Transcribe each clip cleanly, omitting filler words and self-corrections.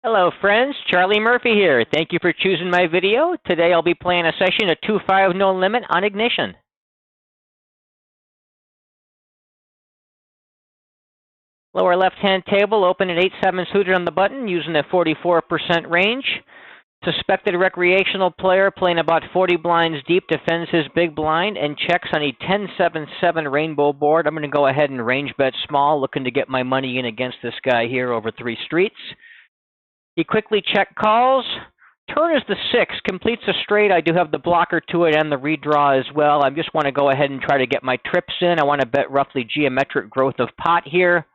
Hello friends, Charlie Murphy here. Thank you for choosing my video. Today I'll be playing a session of 2-5 no limit on Ignition. Lower left hand table, open at 8-7 suited on the button using a 44% range. Suspected recreational player playing about 40 blinds deep defends his big blind and checks on a 10-7-7 rainbow board. I'm going to go ahead and range bet small, looking to get my money in against this guy here over 3 streets. He quickly check calls. Turn is the 6, completes a straight. I do have the blocker to it and the redraw as well. I just want to go ahead and try to get my trips in. I want to bet roughly geometric growth of pot here.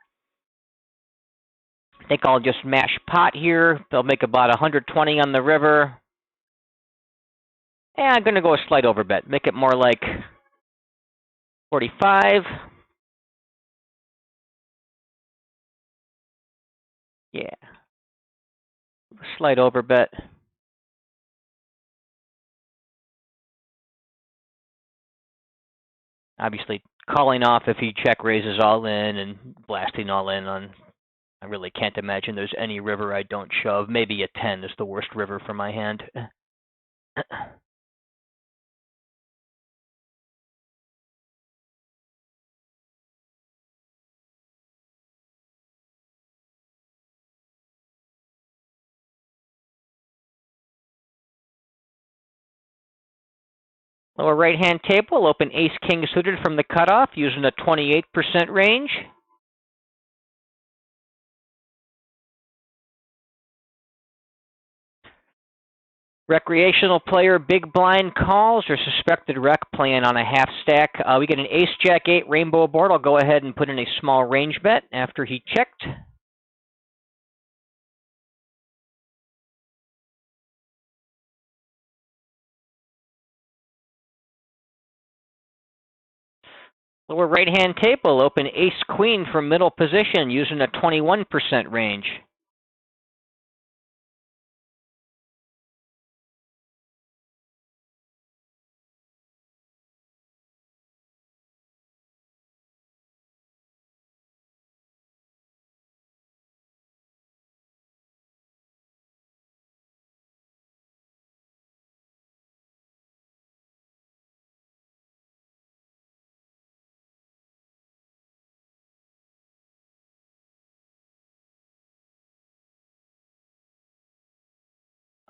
I think I'll just mash pot here. They'll make about 120 on the river. And I'm going to go a slight overbet. Make it more like 45. Yeah. Slight overbet. Obviously, calling off if he check raises all in and blasting all in on. I really can't imagine there's any river I don't shove. Maybe a 10 is the worst river for my hand. Lower right-hand table, open ace-king suited from the cutoff using a 28% range. Recreational player, big blind calls or suspected rec playing on a half stack. We get an ace-jack-8 rainbow board. I'll go ahead and put in a small range bet after he checked. Lower right-hand table, open ace-queen from middle position using a 21% range.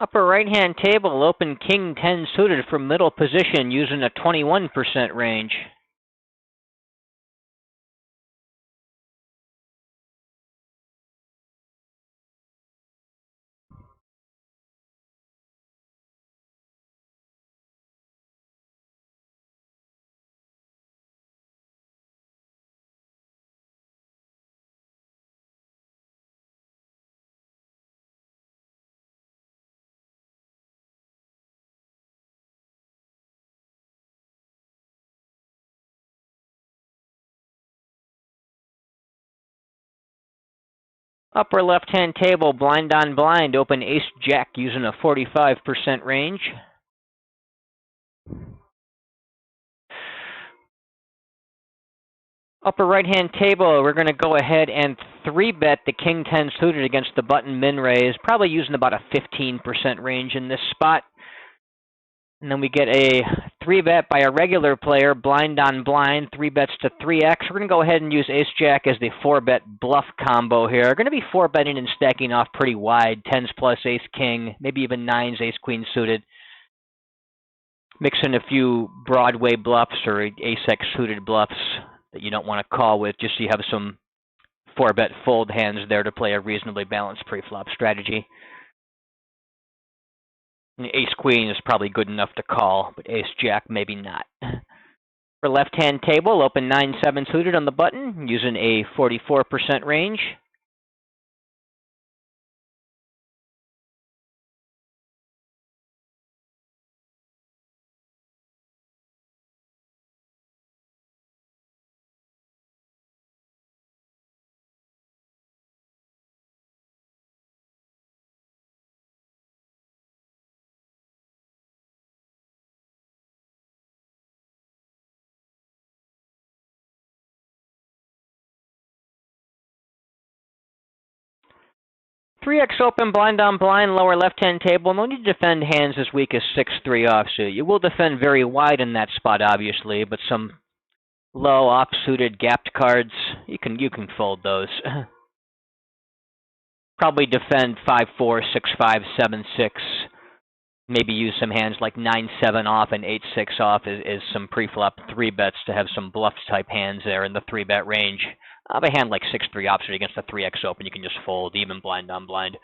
Upper right-hand table, open king 10 suited from middle position using a 21% range. Upper left-hand table, blind on blind, open ace-jack using a 45% range. Upper right-hand table, we're going to go ahead and 3-bet the king 10 suited against the button min raise, probably using about a 15% range in this spot. And then we get a 3-bet by a regular player, blind on blind, 3 bets to 3x. We're going to go ahead and use ace-jack as the 4-bet bluff combo here. We're going to be 4-betting and stacking off pretty wide, 10s plus ace-king, maybe even 9s ace-queen suited. Mix in a few Broadway bluffs or ace-x suited bluffs that you don't want to call with, just so you have some 4-bet fold hands there to play a reasonably balanced pre-flop strategy. Ace-queen is probably good enough to call, but ace-jack maybe not. For left-hand table, open 9-7 suited on the button, using a 44% range. 3x open, blind on blind, lower left-hand table. No need to defend hands as weak as 6-3 offsuit. You will defend very wide in that spot, obviously, but some low offsuited gapped cards, you can fold those. Probably defend 5-4, 6-5, 7-6. Maybe use some hands like 9-7 off and 8-6 off is some pre-flop 3-bets to have some bluff-type hands there in the 3-bet range. A hand like 6-3 offsuit against the 3x open, you can just fold, even blind on blind.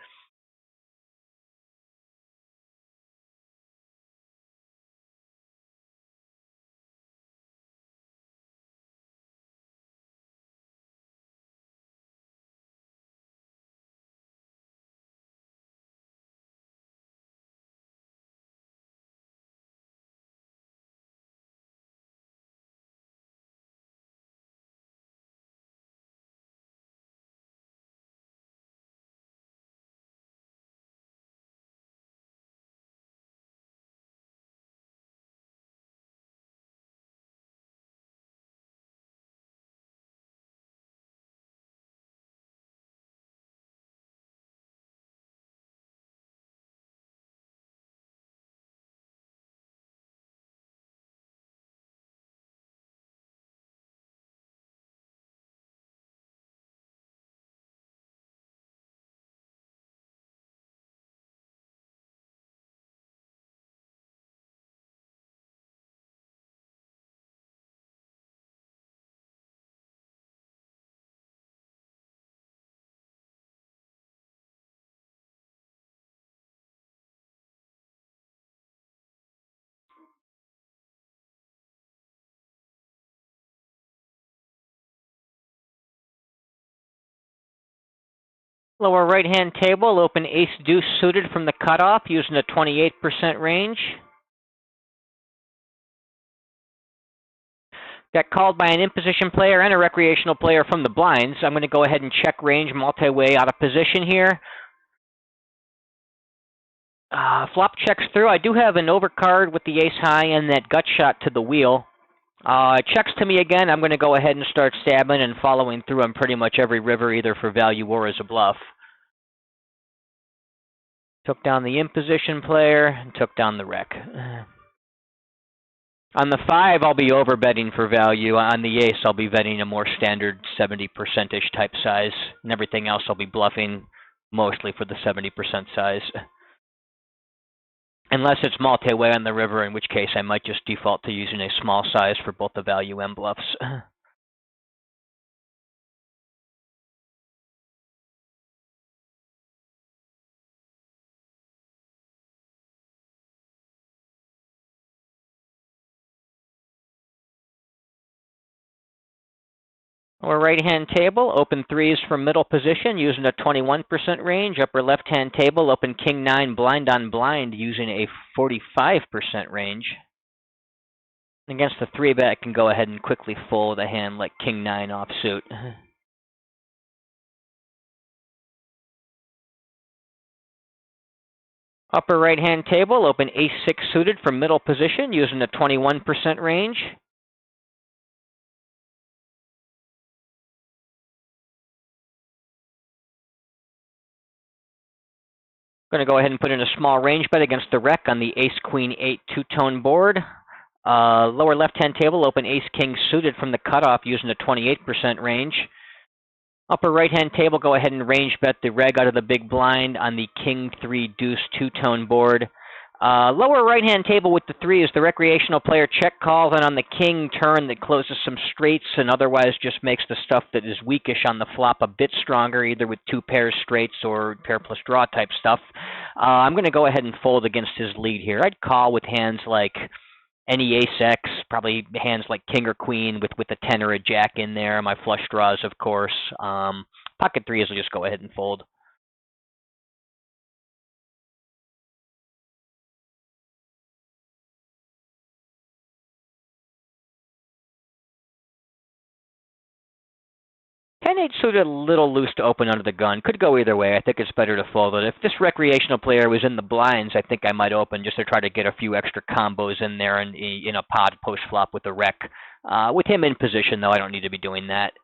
Lower right-hand table, open ace-deuce suited from the cutoff using a 28% range. Got called by an in-position player and a recreational player from the blinds. I'm going to go ahead and check range multi-way out of position here. Flop checks through. I do have an overcard with the ace-high and that gut shot to the wheel. Checks to me again. I'm going to go ahead and start stabbing and following through on pretty much every river, either for value or as a bluff. Took down the in-position player and took down the rec. On the 5, I'll be over-betting for value. On the ace, I'll be betting a more standard 70%-ish type size. And everything else, I'll be bluffing mostly for the 70% size. Unless it's multi-way on the river, in which case I might just default to using a small size for both the value and bluffs. Lower right-hand table, open 3s from middle position using a 21% range. Upper left-hand table, open king-9 blind on blind using a 45% range. Against the 3-bet, I can go ahead and quickly fold a hand like king-9 offsuit. Upper right-hand table, open ace-6 suited from middle position using a 21% range. Going to go ahead and put in a small range bet against the rec on the ace-queen-8 two-tone board. Lower left-hand table, open ace-king suited from the cutoff using a 28% range. Upper right-hand table, go ahead and range bet the reg out of the big blind on the king-3 deuce two-tone board. Lower right-hand table with the 3 is the recreational player check calls, and on the king turn that closes some straights and otherwise just makes the stuff that is weakish on the flop a bit stronger, either with 2 pairs straights or pair plus draw type stuff. I'm going to go ahead and fold against his lead here. I'd call with hands like any ace-x, probably hands like king or queen with a 10 or a jack in there. My flush draws, of course. Pocket 3s will just go ahead and fold. Ten-8 suited a little loose to open under the gun. Could go either way. I think it's better to fold it. If this recreational player was in the blinds, I think I might open just to try to get a few extra combos in there and in a pod post-flop with the rec. With him in position, though, I don't need to be doing that.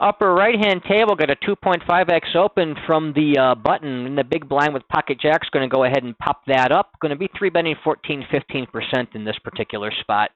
Upper right-hand table got a 2.5x open from the button, and the big blind with pocket jack's going to go ahead and pop that up. Going to be 3-betting 14-15% in this particular spot.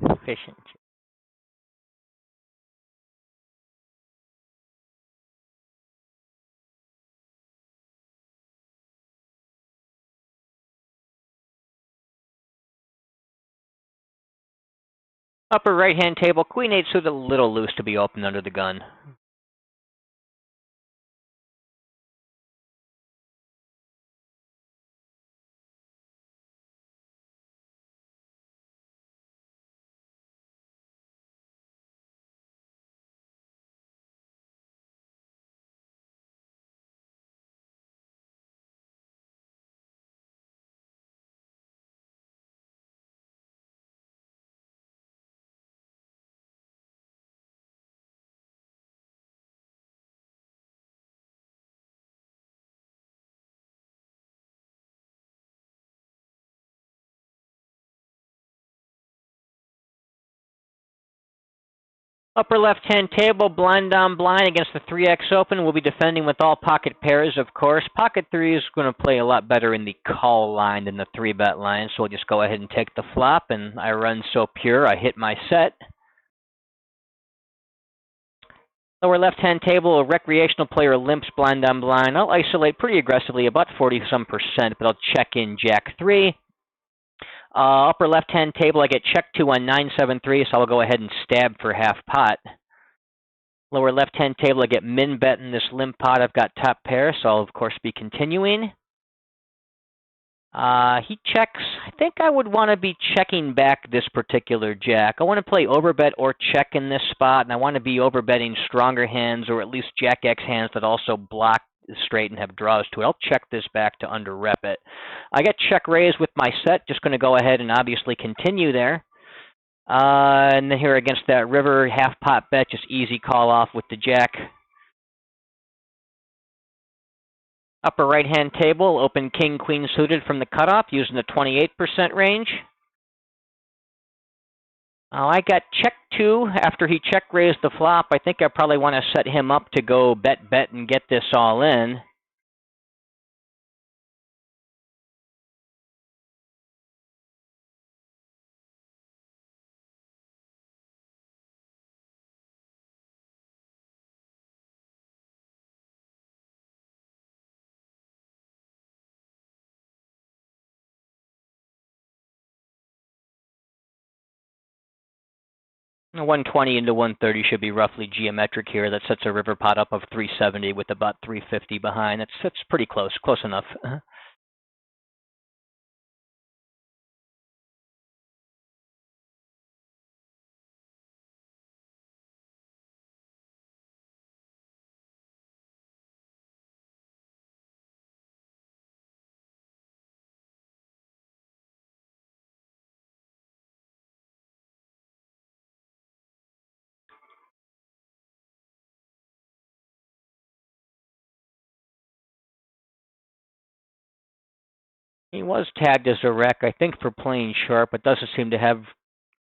Efficient. Upper right-hand table, Queen 8 suited a little loose to be open under the gun. Upper left-hand table, blind on blind against the 3x open. We'll be defending with all pocket pairs, of course. Pocket 3 is going to play a lot better in the call line than the 3-bet line, so we'll just go ahead and take the flop, and I run so pure, I hit my set. Lower left-hand table, a recreational player limps blind on blind. I'll isolate pretty aggressively, about 40-some%, but I'll check in Jack 3. Upper left-hand table, I get check 2 on 9-7-3, so I'll go ahead and stab for half pot. Lower left-hand table, I get min bet in this limp pot. I've got top pair, so I'll, of course, be continuing. He checks. I think I would want to be checking back this particular jack. I want to play overbet or check in this spot, and I want to be overbetting stronger hands or at least Jack X hands that also block straight and have draws to it. I'll check this back to under rep it. I got check raise with my set. Just going to go ahead and obviously continue there. And then here against that river, half pot bet, just easy call off with the jack. Upper right-hand table, open king, queen suited from the cutoff using the 28% range. I got check 2 after he check raised the flop. I think I probably want to set him up to go bet and get this all in. A 120 into 130 should be roughly geometric here. That sets a river pot up of 370 with about 350 behind. That's pretty close enough. He was tagged as a rec, I think, for playing short, but doesn't seem to have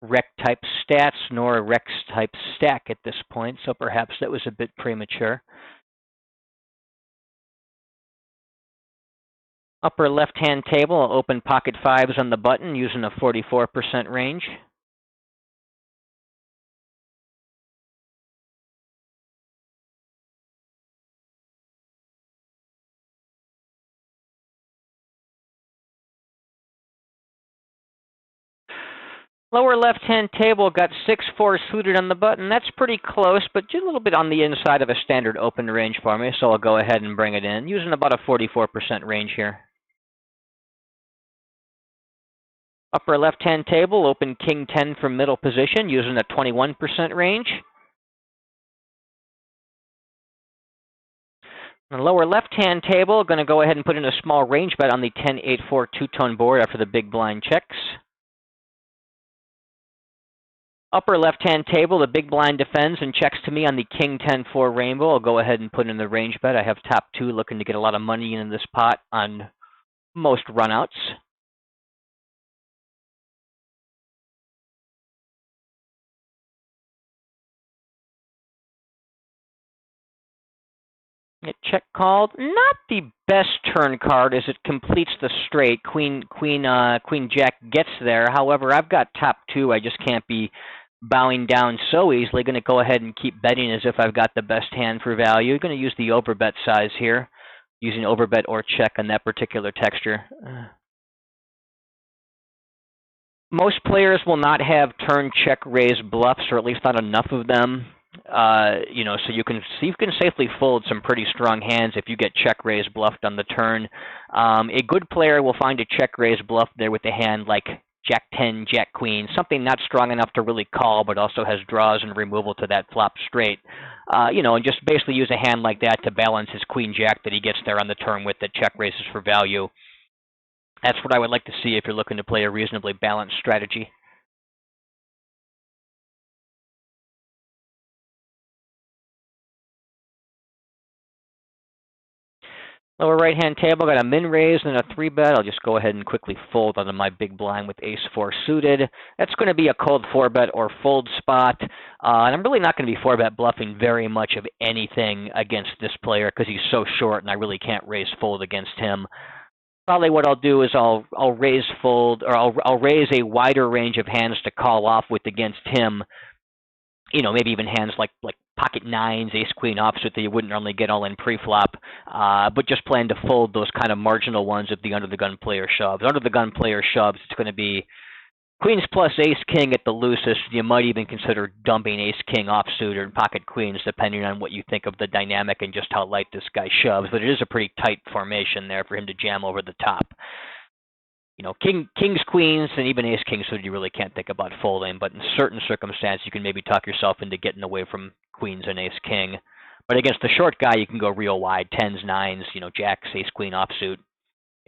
rec-type stats nor a rec-type stack at this point, so perhaps that was a bit premature. Upper left-hand table, I'll open pocket fives on the button using a 44% range. Lower left-hand table got 6-4 suited on the button. That's pretty close, but just a little bit on the inside of a standard open range for me, so I'll go ahead and bring it in, using about a 44% range here. Upper left-hand table, open King 10 from middle position, using a 21% range. On the lower left-hand table, going to go ahead and put in a small range bet on the 10-8-4 two-tone board after the big blind checks. Upper left-hand table, the big blind defends and checks to me on the King 10-4 rainbow. I'll go ahead and put in the range bet. I have top two looking to get a lot of money in this pot on most runouts. Get check called. Not the best turn card as it completes the straight. Queen Jack gets there. However, I've got top two. I just can't be bowing down so easily. Going to go ahead and keep betting as if I've got the best hand for value. Going to use the overbet size here, using overbet or check on that particular texture. Most players will not have turn check raise bluffs, or at least not enough of them. So you can safely fold some pretty strong hands if you get check raise bluffed on the turn. A good player will find a check raise bluff there with a hand like Jack 10, Jack Queen, something not strong enough to really call, but also has draws and removal to that flop straight. And just basically use a hand like that to balance his Queen Jack that he gets there on the turn with that check raises for value. That's what I would like to see if you're looking to play a reasonably balanced strategy. Lower right-hand table, got a min raise and a 3-bet. I'll just go ahead and quickly fold onto my big blind with ace-4 suited. That's going to be a cold 4-bet or fold spot. And I'm really not going to be 4-bet bluffing very much of anything against this player because he's so short and I really can't raise fold against him. Probably what I'll do is I'll raise fold, or I'll raise a wider range of hands to call off with against him. Maybe even hands like pocket nines, ace queen offsuit that you wouldn't normally get all in pre-flop, but just plan to fold those kind of marginal ones if the under the gun player shoves. Under the gun player shoves, it's going to be queens plus ace king at the loosest. You might even consider dumping ace king offsuit or pocket queens, depending on what you think of the dynamic and just how light this guy shoves. But it is a pretty tight formation there for him to jam over the top. Kings, queens, and even ace king suited you really can't think about folding, but in certain circumstances you can maybe talk yourself into getting away from queens and ace king. But against the short guy, you can go real wide, tens, nines, jacks, ace queen offsuit,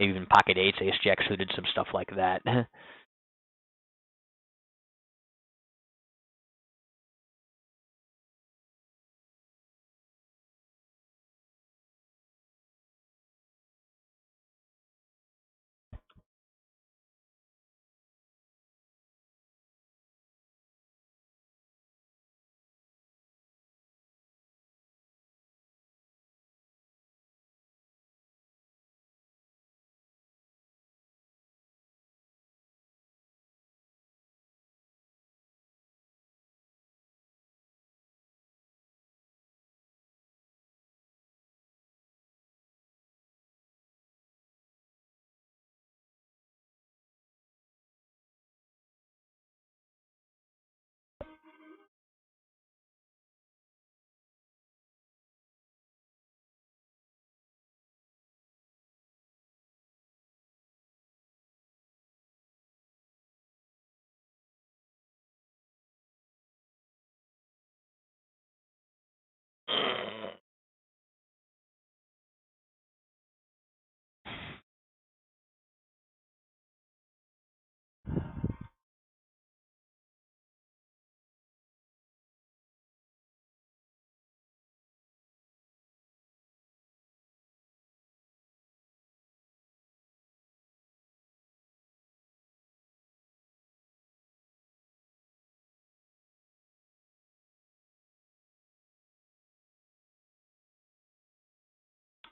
maybe even pocket eights, ace jack suited, some stuff like that.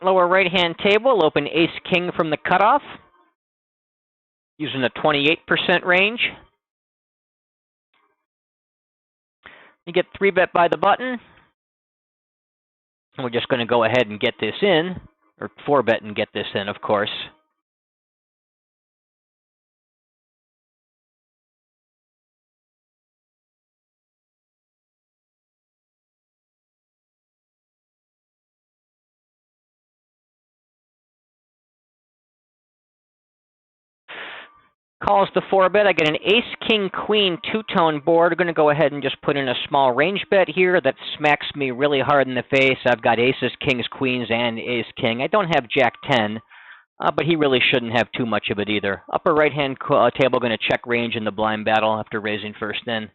Lower right-hand table, open ace-king from the cutoff, using a 28% range. You get 3-bet by the button. We're just going to go ahead and get this in, or 4-bet and get this in, of course. Calls the 4-bet. I get an ace-king-queen two-tone board. I'm going to go ahead and just put in a small range bet here that smacks me really hard in the face. I've got aces, kings, queens, and ace-king. I don't have jack-10, but he really shouldn't have too much of it either. Upper right-hand table going to check range in the blind battle after raising first in.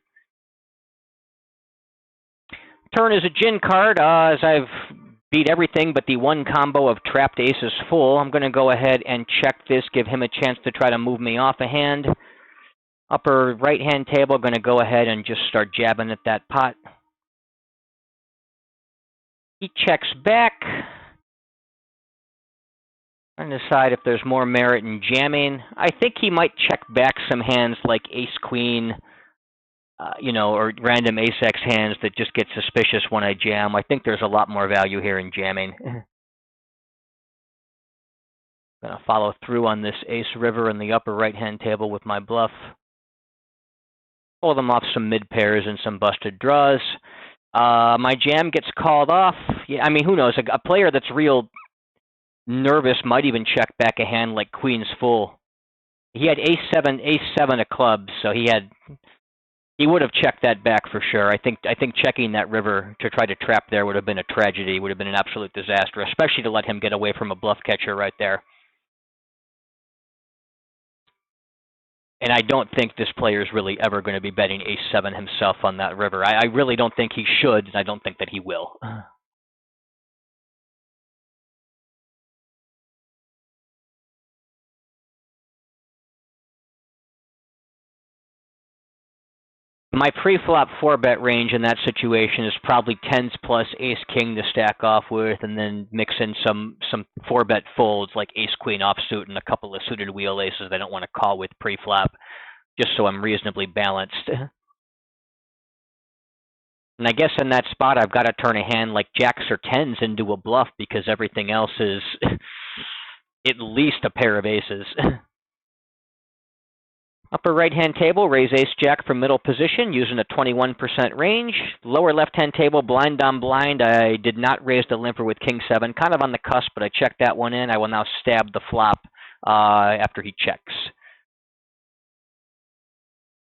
Turn is a gin card. As I've beat everything but the one combo of trapped aces full, I'm going to go ahead and check this, give him a chance to try to move me off a hand. Upper right-hand table, going to go ahead and just start jabbing at that pot. He checks back. And decide if there's more merit in jamming. I think he might check back some hands like ace-queen, or random ace-x hands that just get suspicious when I jam. I think there's a lot more value here in jamming. Gonna follow through on this ace river in the upper right-hand table with my bluff. Pull them off some mid pairs and some busted draws. My jam gets called off. Yeah, I mean, who knows? A player that's real nervous might even check back a hand like queen's full. He had ace-7 of clubs, so he would have checked that back for sure. I think checking that river to try to trap there would have been a tragedy, would have been an absolute disaster, especially to let him get away from a bluff catcher right there. And I don't think this player is really ever going to be betting ace-7 himself on that river. I really don't think he should, and I don't think that he will. My pre-flop 4-bet range in that situation is probably 10s plus ace-king to stack off with, and then mix in some 4-bet folds like ace-queen offsuit and a couple of suited wheel aces I don't want to call with pre-flop, just so I'm reasonably balanced. And I guess in that spot, I've got to turn a hand like jacks or 10s into a bluff because everything else is at least a pair of aces. Upper right-hand table, raise ace-jack from middle position using a 21% range. Lower left-hand table, blind on blind. I did not raise the limper with king-7. Kind of on the cusp, but I checked that one in. I will now stab the flop after he checks.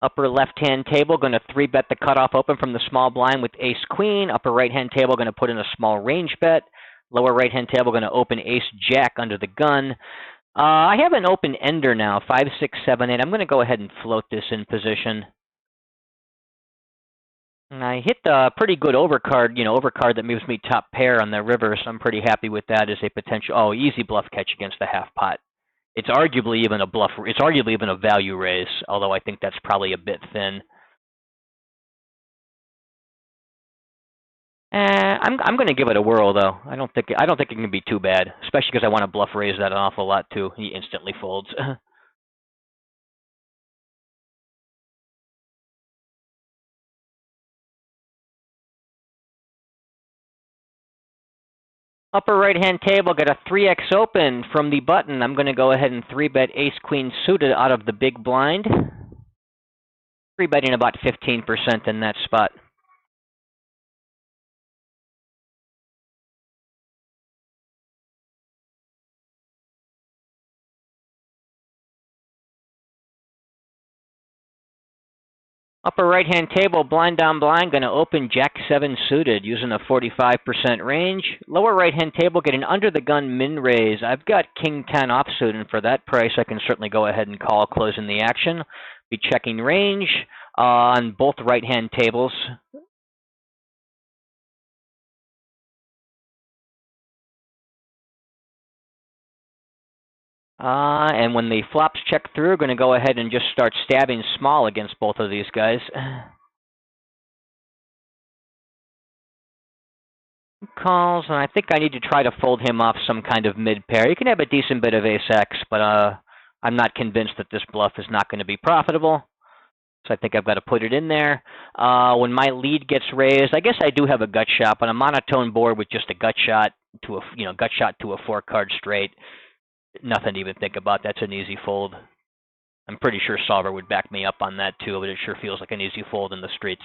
Upper left-hand table, going to 3-bet the cutoff open from the small blind with ace-queen. Upper right-hand table, going to put in a small range bet. Lower right-hand table, going to open ace-jack under the gun. I have an open ender now, 5, 6, 7, 8. I'm going to go ahead and float this in position. And I hit a pretty good overcard, overcard that moves me top pair on the river, so I'm pretty happy with that as a potential, easy bluff catch against the half pot. It's arguably even a bluff, it's arguably even a value raise, although I think that's probably a bit thin. I'm going to give it a whirl, though. I don't think it can be too bad, especially because I want to bluff raise that an awful lot, too. He instantly folds. Upper right-hand table, got a 3x open from the button. I'm going to go ahead and 3-bet ace-queen suited out of the big blind. 3-betting about 15% in that spot. Upper right-hand table, blind on blind, going to open jack-7 suited using a 45% range. Lower right-hand table, getting under the gun min raise. I've got king-10 offsuit, and for that price, I can certainly go ahead and call closing the action. Be checking range on both right-hand tables. And when the flops check through, we're going to go ahead and just start stabbing small against both of these guys. Calls, and I think I need to try to fold him off some kind of mid-pair. You can have a decent bit of ace-x, but I'm not convinced that this bluff is not going to be profitable. So I think I've got to put it in there. When my lead gets raised, I guess I do have a gut shot, but a monotone board with just a gut shot to a 4-card straight. Nothing to even think about. That's an easy fold. I'm pretty sure Solver would back me up on that too, but it sure feels like an easy fold in the streets.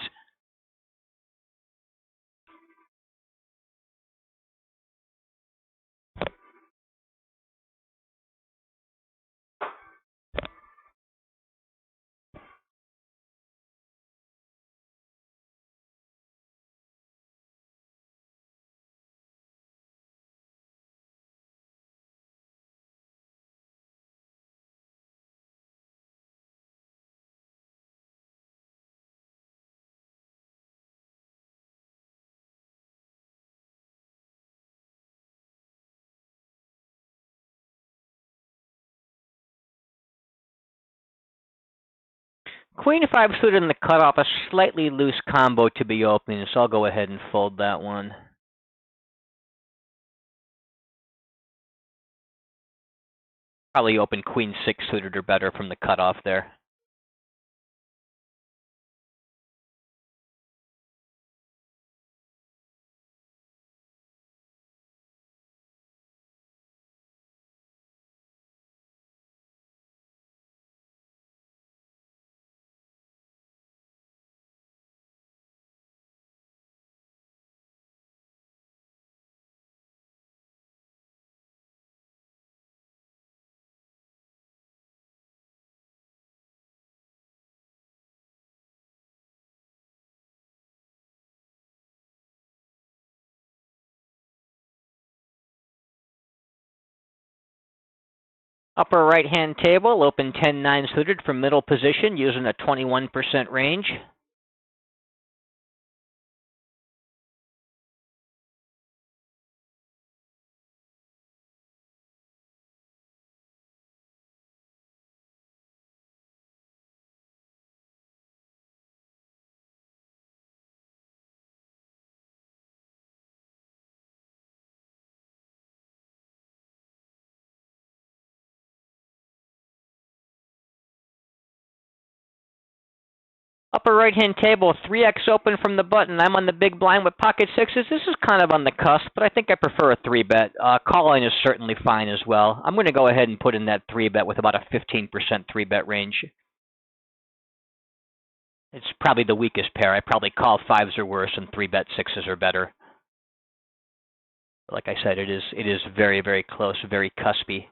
Queen 5 suited in the cutoff, a slightly loose combo to be opening, so I'll go ahead and fold that one. Probably open Queen 6 suited or better from the cutoff there. Upper right-hand table, open 10-9 suited from middle position using a 21% range. Upper right-hand table, 3x open from the button. I'm on the big blind with pocket sixes. This is kind of on the cusp, but I think I prefer a 3-bet. Calling is certainly fine as well. I'm going to go ahead and put in that 3-bet with about a 15% 3-bet range. It's probably the weakest pair. I probably call 5s or worse and 3-bet 6s are better. Like I said, it is very, very close, very cuspy.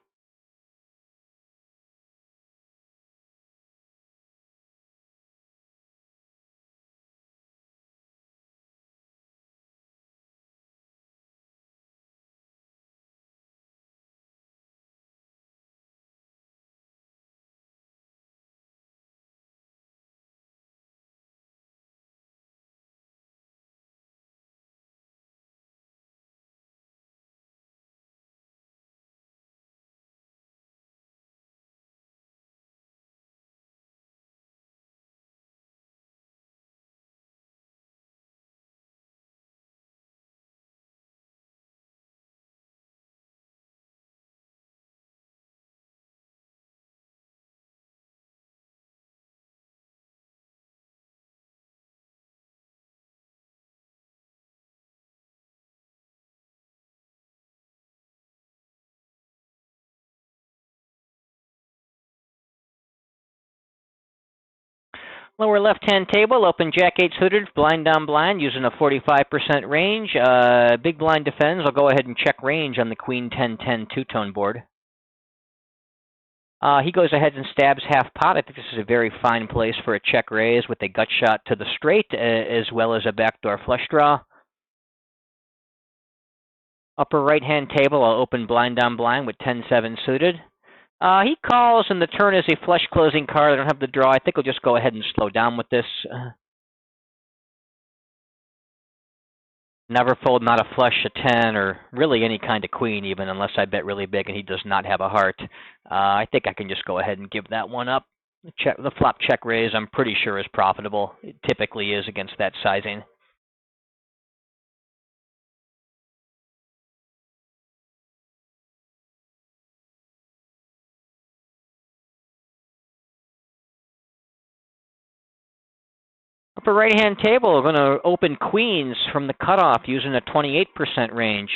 Lower left-hand table, open Jack-8 suited, blind down blind, using a 45% range. Big blind defends. I'll go ahead and check range on the Queen 10-10 two-tone board. He goes ahead and stabs half pot. I think this is a very fine place for a check raise with a gut shot to the straight, as well as a backdoor flush draw. Upper right-hand table, I'll open blind down blind with 10-7 suited. He calls, and the turn is a flush closing card. I don't have the draw. I think I'll just go ahead and slow down with this. Never fold, not a flush, a 10, or really any kind of queen even, unless I bet really big and he does not have a heart. I think I can just go ahead and give that one up. The flop check raise, I'm pretty sure is profitable. It typically is against that sizing. Upper right-hand table, we're going to open queens from the cutoff using a 28% range.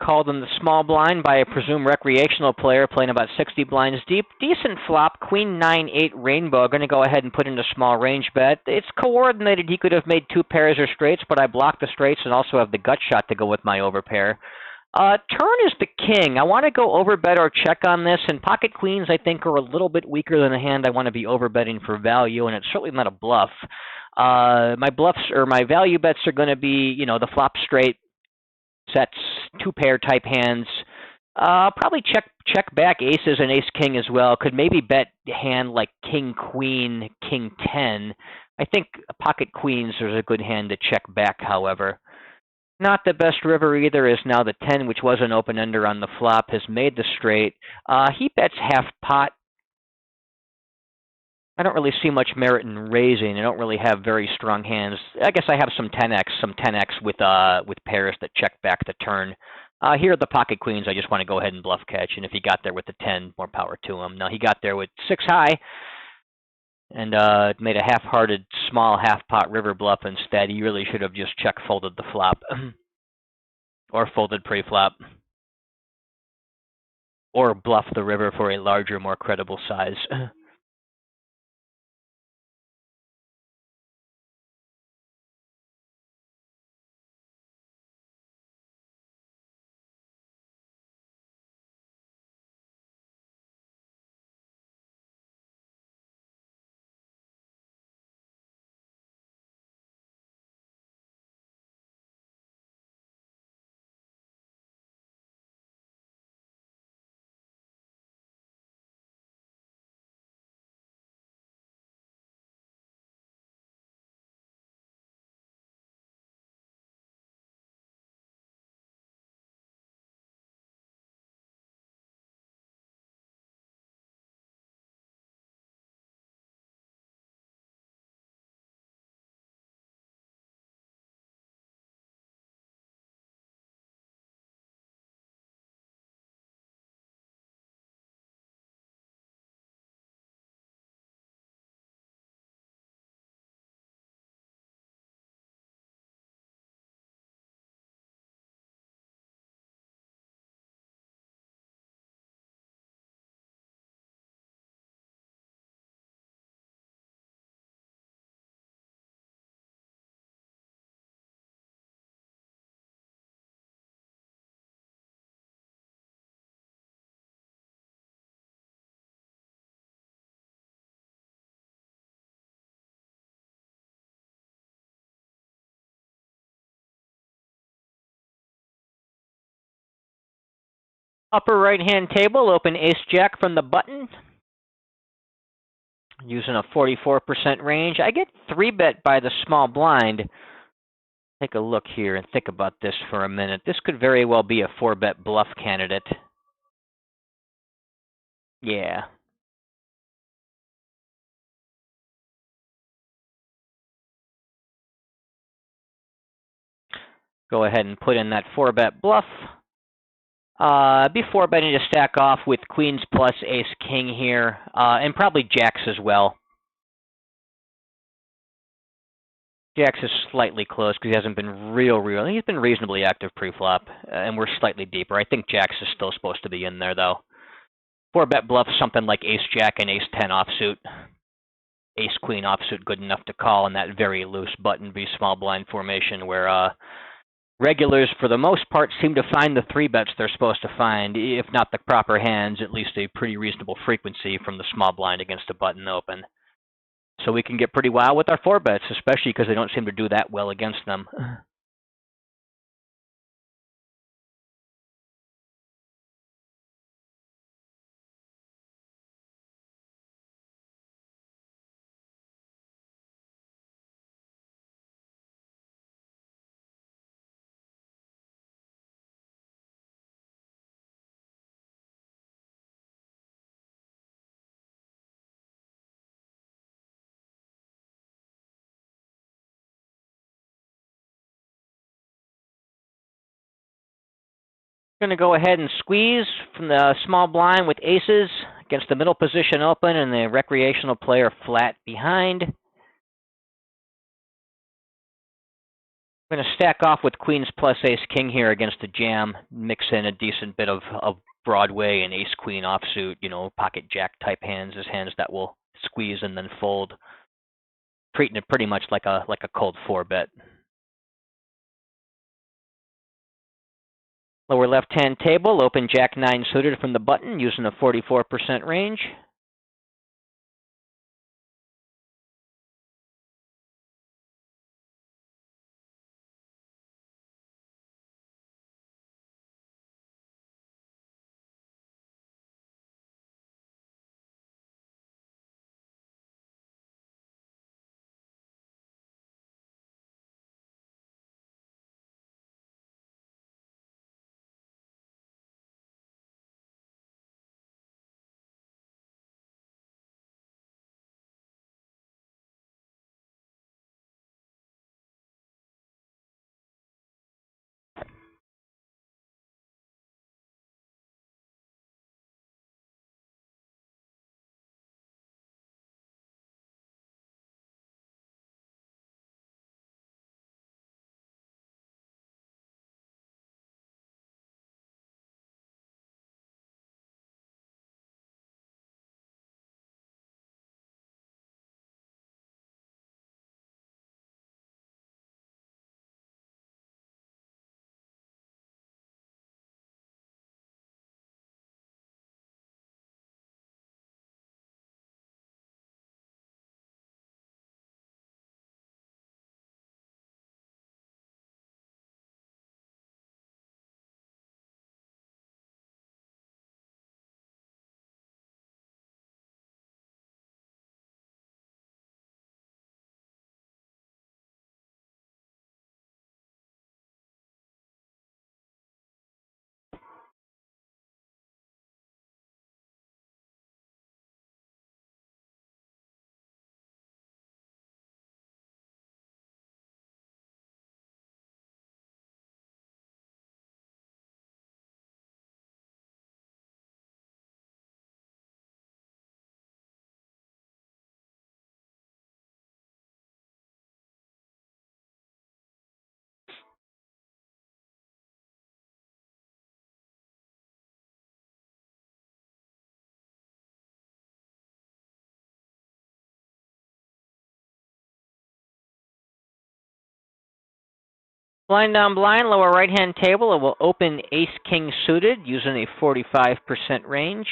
Called in the small blind by a presumed recreational player playing about 60 blinds deep. Decent flop, queen 9-8 rainbow. Going to go ahead and put in a small range bet. It's coordinated. He could have made two pairs or straights, but I blocked the straights and also have the gut shot to go with my overpair. Turn is the king. I want to go overbet or check on this, and pocket queens I think are a little bit weaker than a hand I want to be overbetting for value, and it's certainly not a bluff. My bluffs or my value bets are going to be, the flop straight sets, two pair type hands. Probably check back aces and ace king as well. Could maybe bet a hand like king queen, king 10. I think pocket queens is a good hand to check back, however. Not the best river either is now the 10, which was an open-ender on the flop, has made the straight. He bets half pot. I don't really see much merit in raising. I don't really have very strong hands. I guess I have some 10x with pairs that check back the turn. Here are the pocket queens. I just want to go ahead and bluff catch, and if he got there with the 10, more power to him. Now he got there with 6 high, and made a half-hearted small half-pot river bluff instead. He really should have just check-folded the flop. Or folded pre-flop. Or bluff the river for a larger, more credible size. Upper right-hand table, open ace-jack from the button. Using a 44% range. I get 3-bet by the small blind. Take a look here and think about this for a minute. This could very well be a 4-bet bluff candidate. Yeah. Go ahead and put in that 4-bet bluff. Before betting to stack off with queens plus ace king here, and probably jacks as well. Jacks is slightly close because he hasn't been he's been reasonably active pre-flop, and we're slightly deeper. I think jacks is still supposed to be in there, though. 4-bet bluff, something like ace-jack and ace-10 offsuit. Ace-queen offsuit good enough to call in that very loose button v small blind formation where regulars, for the most part, seem to find the 3-bets they're supposed to find, if not the proper hands, at least a pretty reasonable frequency from the small blind against a button open. So we can get pretty wild with our 4-bets, especially because they don't seem to do that well against them. Going to go ahead and squeeze from the small blind with aces. against the middle position open and the recreational player flat behind. I'm going to stack off with queens plus ace king here against the jam, mix in a decent bit of Broadway and ace queen offsuit, you know, pocket jack type hands as hands that will squeeze and then fold, treating it pretty much like a cold 4-bet. Lower left-hand table, open Jack-9 suited from the button using a 44% range. Blind on blind, lower right-hand table, it will open ace-king suited using a 45% range.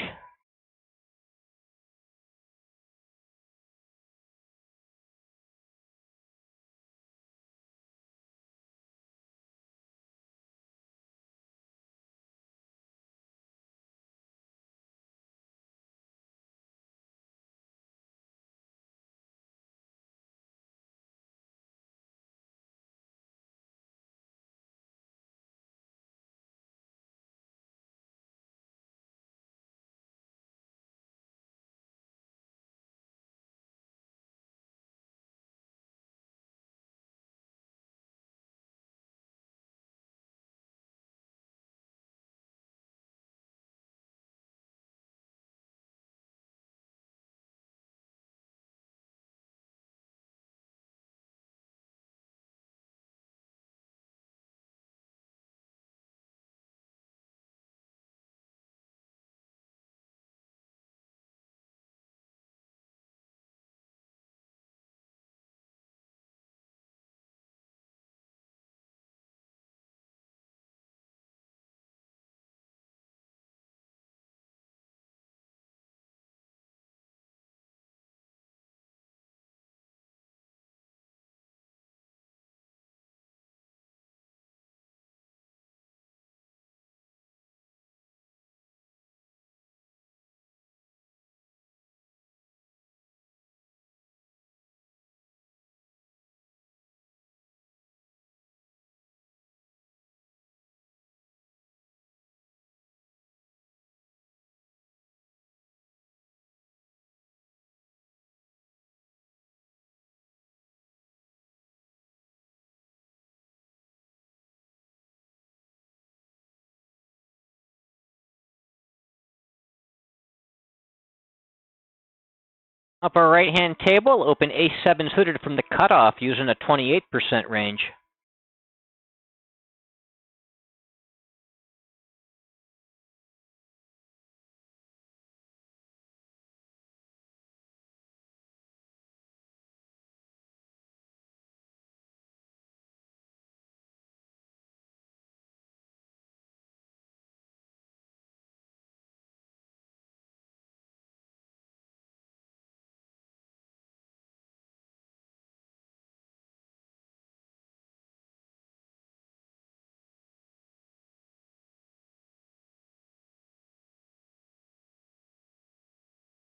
Upper right-hand table, open ace-7 suited from the cutoff using a 28% range.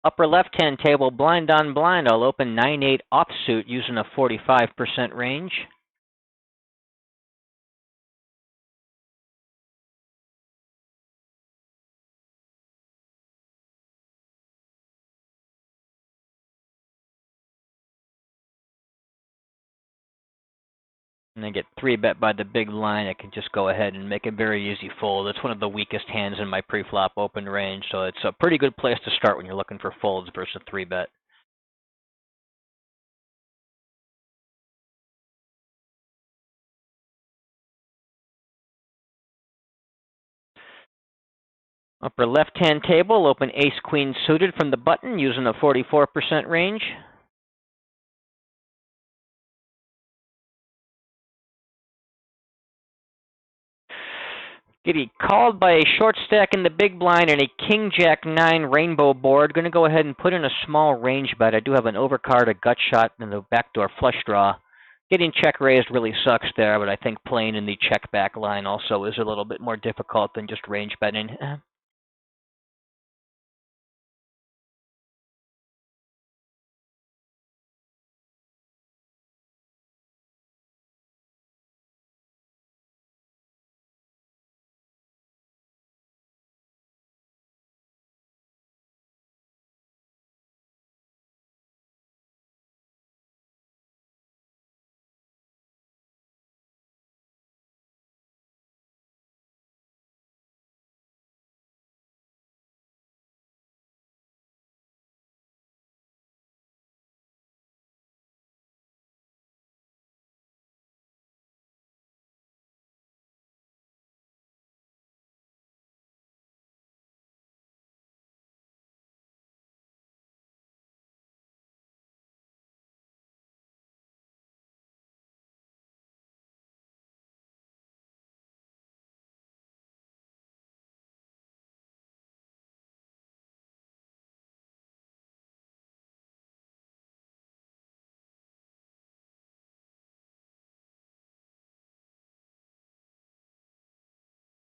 Upper left-hand table, blind on blind, I'll open 9-8 offsuit using a 45% range. And I get 3-bet by the big line. I can just go ahead and make a very easy fold. It's one of the weakest hands in my pre-flop open range, so it's a pretty good place to start when you're looking for folds versus 3-bet. Upper left-hand table, open ace-queen suited from the button using a 44% range. Getting called by a short stack in the big blind and a king-jack-9 rainbow board. Going to go ahead and put in a small range bet. I do have an overcard, a gut shot, and the backdoor flush draw. Getting check raised really sucks there, but I think playing in the check back line also is a little bit more difficult than just range betting.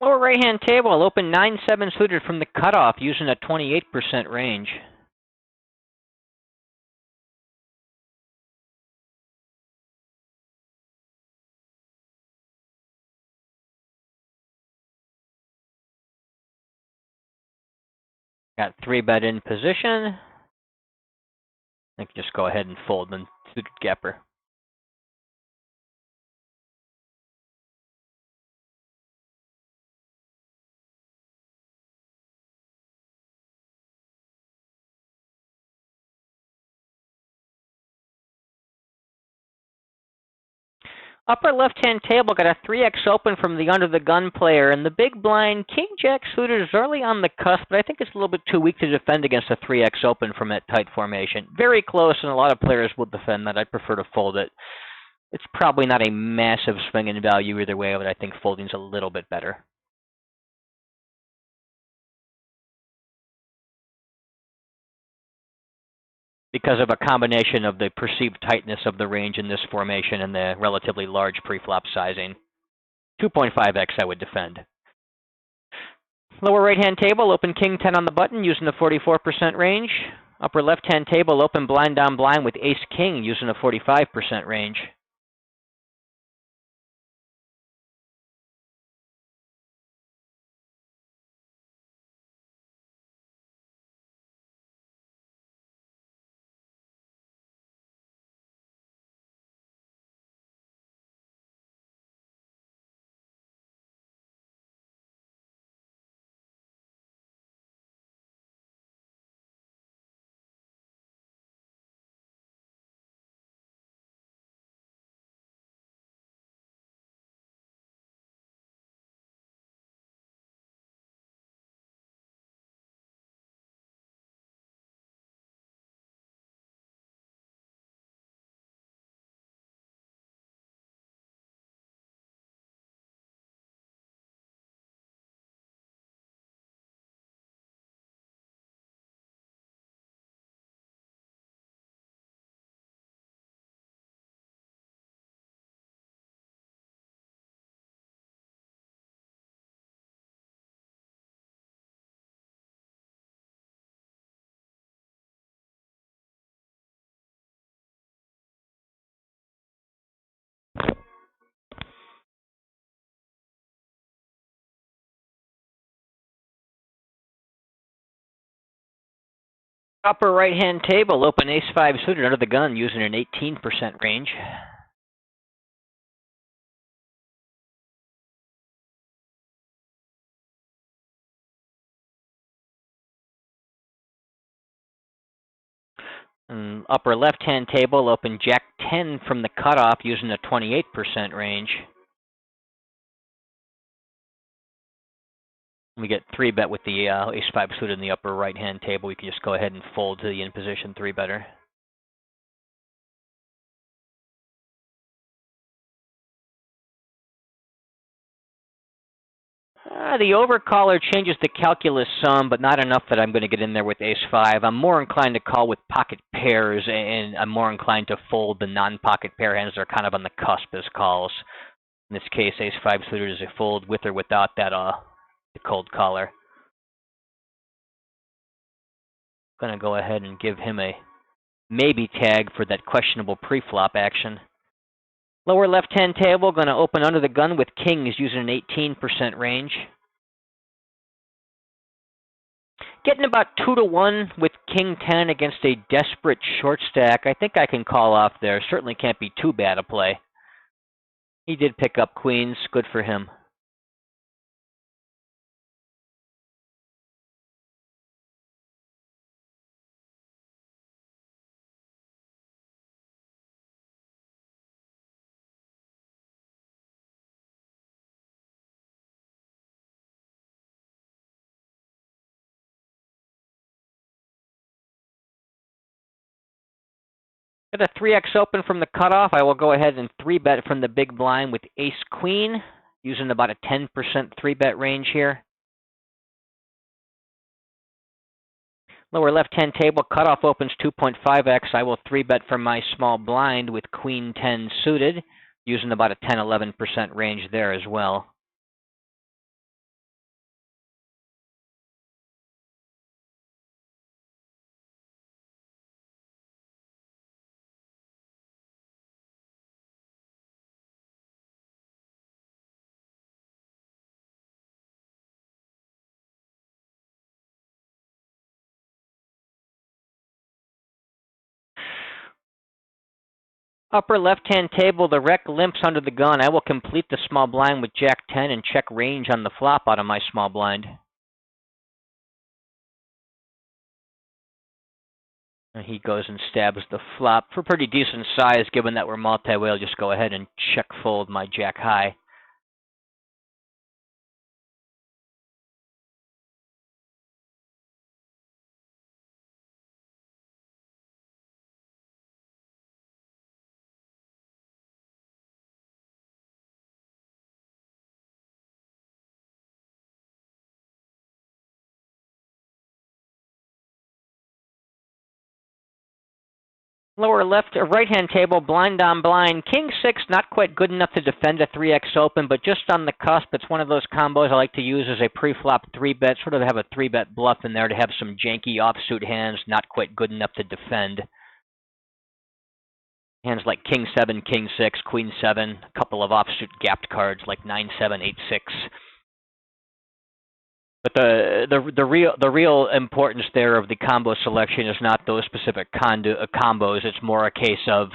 Lower right-hand table, I'll open 9-7 suited from the cutoff using a 28% range. Got 3-bet in position. I can just go ahead and fold and suited gapper. Upper left-hand table, got a 3x open from the under-the-gun player, and the big blind, king-jack suited is early on the cusp, but I think it's a little bit too weak to defend against a 3x open from that tight formation. Very close, and a lot of players will defend that. I'd prefer to fold it. It's probably not a massive swing in value either way, but I think folding's a little bit better. Because of a combination of the perceived tightness of the range in this formation and the relatively large preflop sizing. 2.5x I would defend. Lower right-hand table, open king-10 on the button using the 44% range. Upper left-hand table, open blind on blind with ace-king using a 45% range. Upper right-hand table, open ace-5 suited under the gun using an 18% range. And upper left-hand table, open Jack-10 from the cutoff using a 28% range. We get 3-bet with the ace-5 suited in the upper right-hand table. We can just go ahead and fold to the in-position 3-better. The overcaller changes the calculus some, but not enough that I'm going to get in there with ace-5. I'm more inclined to call with pocket pairs, and I'm more inclined to fold the non-pocket pair hands that are kind of on the cusp as calls. In this case, ace-5 suited is a fold with or without that the cold caller. Going to go ahead and give him a maybe tag for that questionable pre-flop action. Lower left-hand table, going to open under the gun with kings using an 18% range. Getting about 2-1 with king 10 against a desperate short stack. I think I can call off there. Certainly can't be too bad a play. He did pick up queens. Good for him. Got a 3x open from the cutoff. I will go ahead and 3-bet from the big blind with ace-queen, using about a 10% 3-bet range here. Lower left-hand table, cutoff opens 2.5x. I will 3-bet from my small blind with queen 10 suited, using about a 10-11% range there as well. Upper left-hand table, the rec limps under the gun. I will complete the small blind with Jack 10 and check range on the flop out of my small blind. And he goes and stabs the flop for pretty decent size, given that we're multi-way. I'll just go ahead and check fold my Jack high. Lower left, right-hand table, blind on blind. King 6, not quite good enough to defend a 3x open, but just on the cusp. It's one of those combos I like to use as a pre-flop 3-bet, sort of have a 3-bet bluff in there to have some janky offsuit hands, not quite good enough to defend. Hands like King 7, King 6, Queen 7, a couple of offsuit gapped cards like 9, 7, 8, 6. But the real importance there of the combo selection is not those specific combos. It's more a case of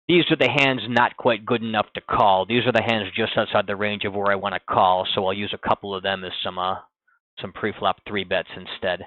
these are the hands not quite good enough to call. These are the hands just outside the range of where I want to call. So I'll use a couple of them as some pre-flop 3-bets instead.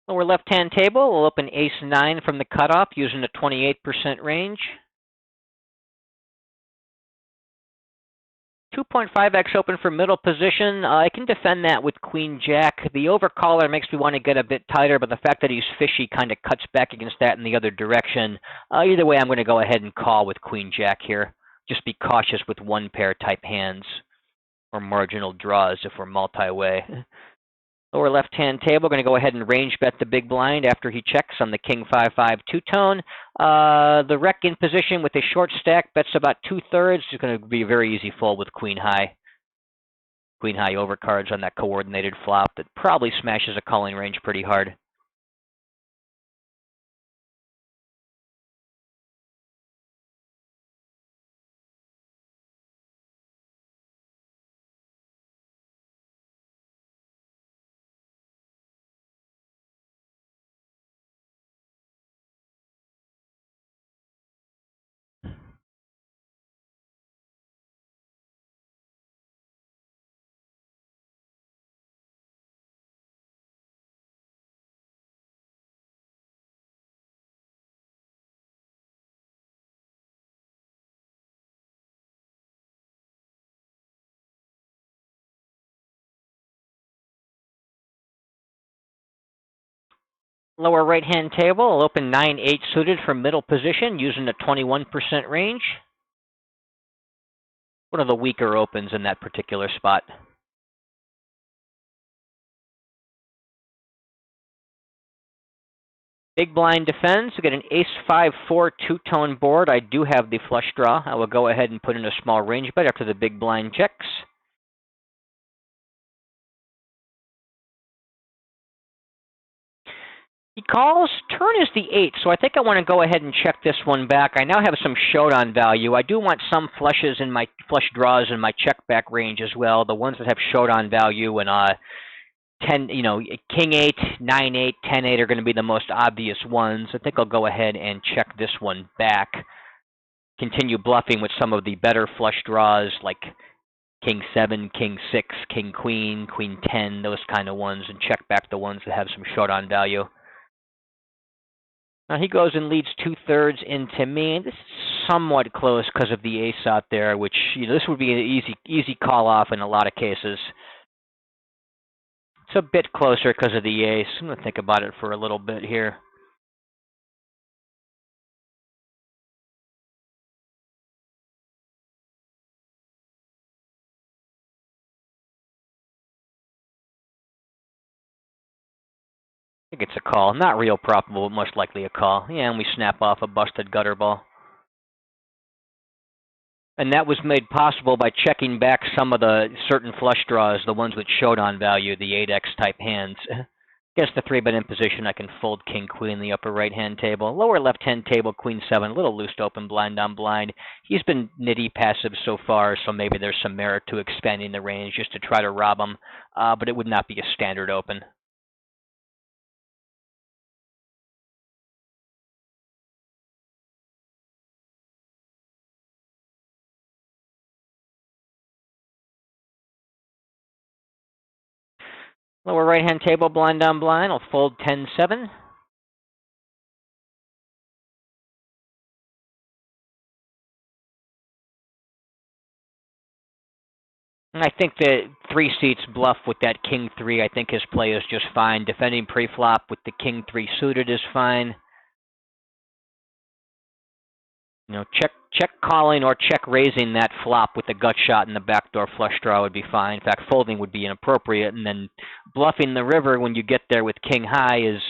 Lower left-hand table, we'll open ace-9 from the cutoff using a 28% range. 2.5x open for middle position. I can defend that with queen jack. The overcaller makes me want to get a bit tighter, but the fact that he's fishy kind of cuts back against that in the other direction. Either way, I'm going to go ahead and call with queen jack here. Just be cautious with one pair type hands or marginal draws if we're multi-way. Lower left-hand table, we're going to go ahead and range bet the big blind after he checks on the king 5-5 two-tone. The rec in position with a short stack bets about 2/3. It's going to be a very easy fold with queen high. Queen high overcards on that coordinated flop that probably smashes a calling range pretty hard. Lower right-hand table, I'll open 9-8 suited from middle position using a 21% range. One of the weaker opens in that particular spot. Big blind defends. We get an ace-5-4 two-tone board. I do have the flush draw. I will go ahead and put in a small range bet after the big blind checks. He calls. Turn is the 8, so I think I want to go ahead and check this one back. I now have some showdown value. I do want some flushes in my flush draws in my check back range as well. The ones that have showdown value and 10, king 8, 9 8, 10 8 are going to be the most obvious ones. I think I'll go ahead and check this one back. Continue bluffing with some of the better flush draws like king 7, king 6, king queen, queen 10, those kind of ones, and check back the ones that have some showdown value. Now he goes and leads 2/3 into me. This is somewhat close because of the ace out there, which this would be an easy call off in a lot of cases. It's a bit closer because of the ace. I'm going to think about it for a little bit here. I think it's a call. Not real probable, but most likely a call. Yeah, and we snap off a busted gutter ball. And that was made possible by checking back some of the certain flush draws, the ones with showdown value, the 8x type hands. Against the 3-bet in position, I can fold king queen in the upper right-hand table. Lower left-hand table, queen 7, a little loose to open blind on blind. He's been nitty passive so far, so maybe there's some merit to expanding the range just to try to rob him, but it would not be a standard open. Lower right-hand table, blind on blind. I'll fold 10-7. I think the 3 seats bluff with that king 3. I think his play is just fine. Defending pre-flop with the king 3 suited is fine. Check calling or check raising that flop with the gut shot and the backdoor flush draw would be fine. In fact, folding would be inappropriate. And then bluffing the river when you get there with king high is,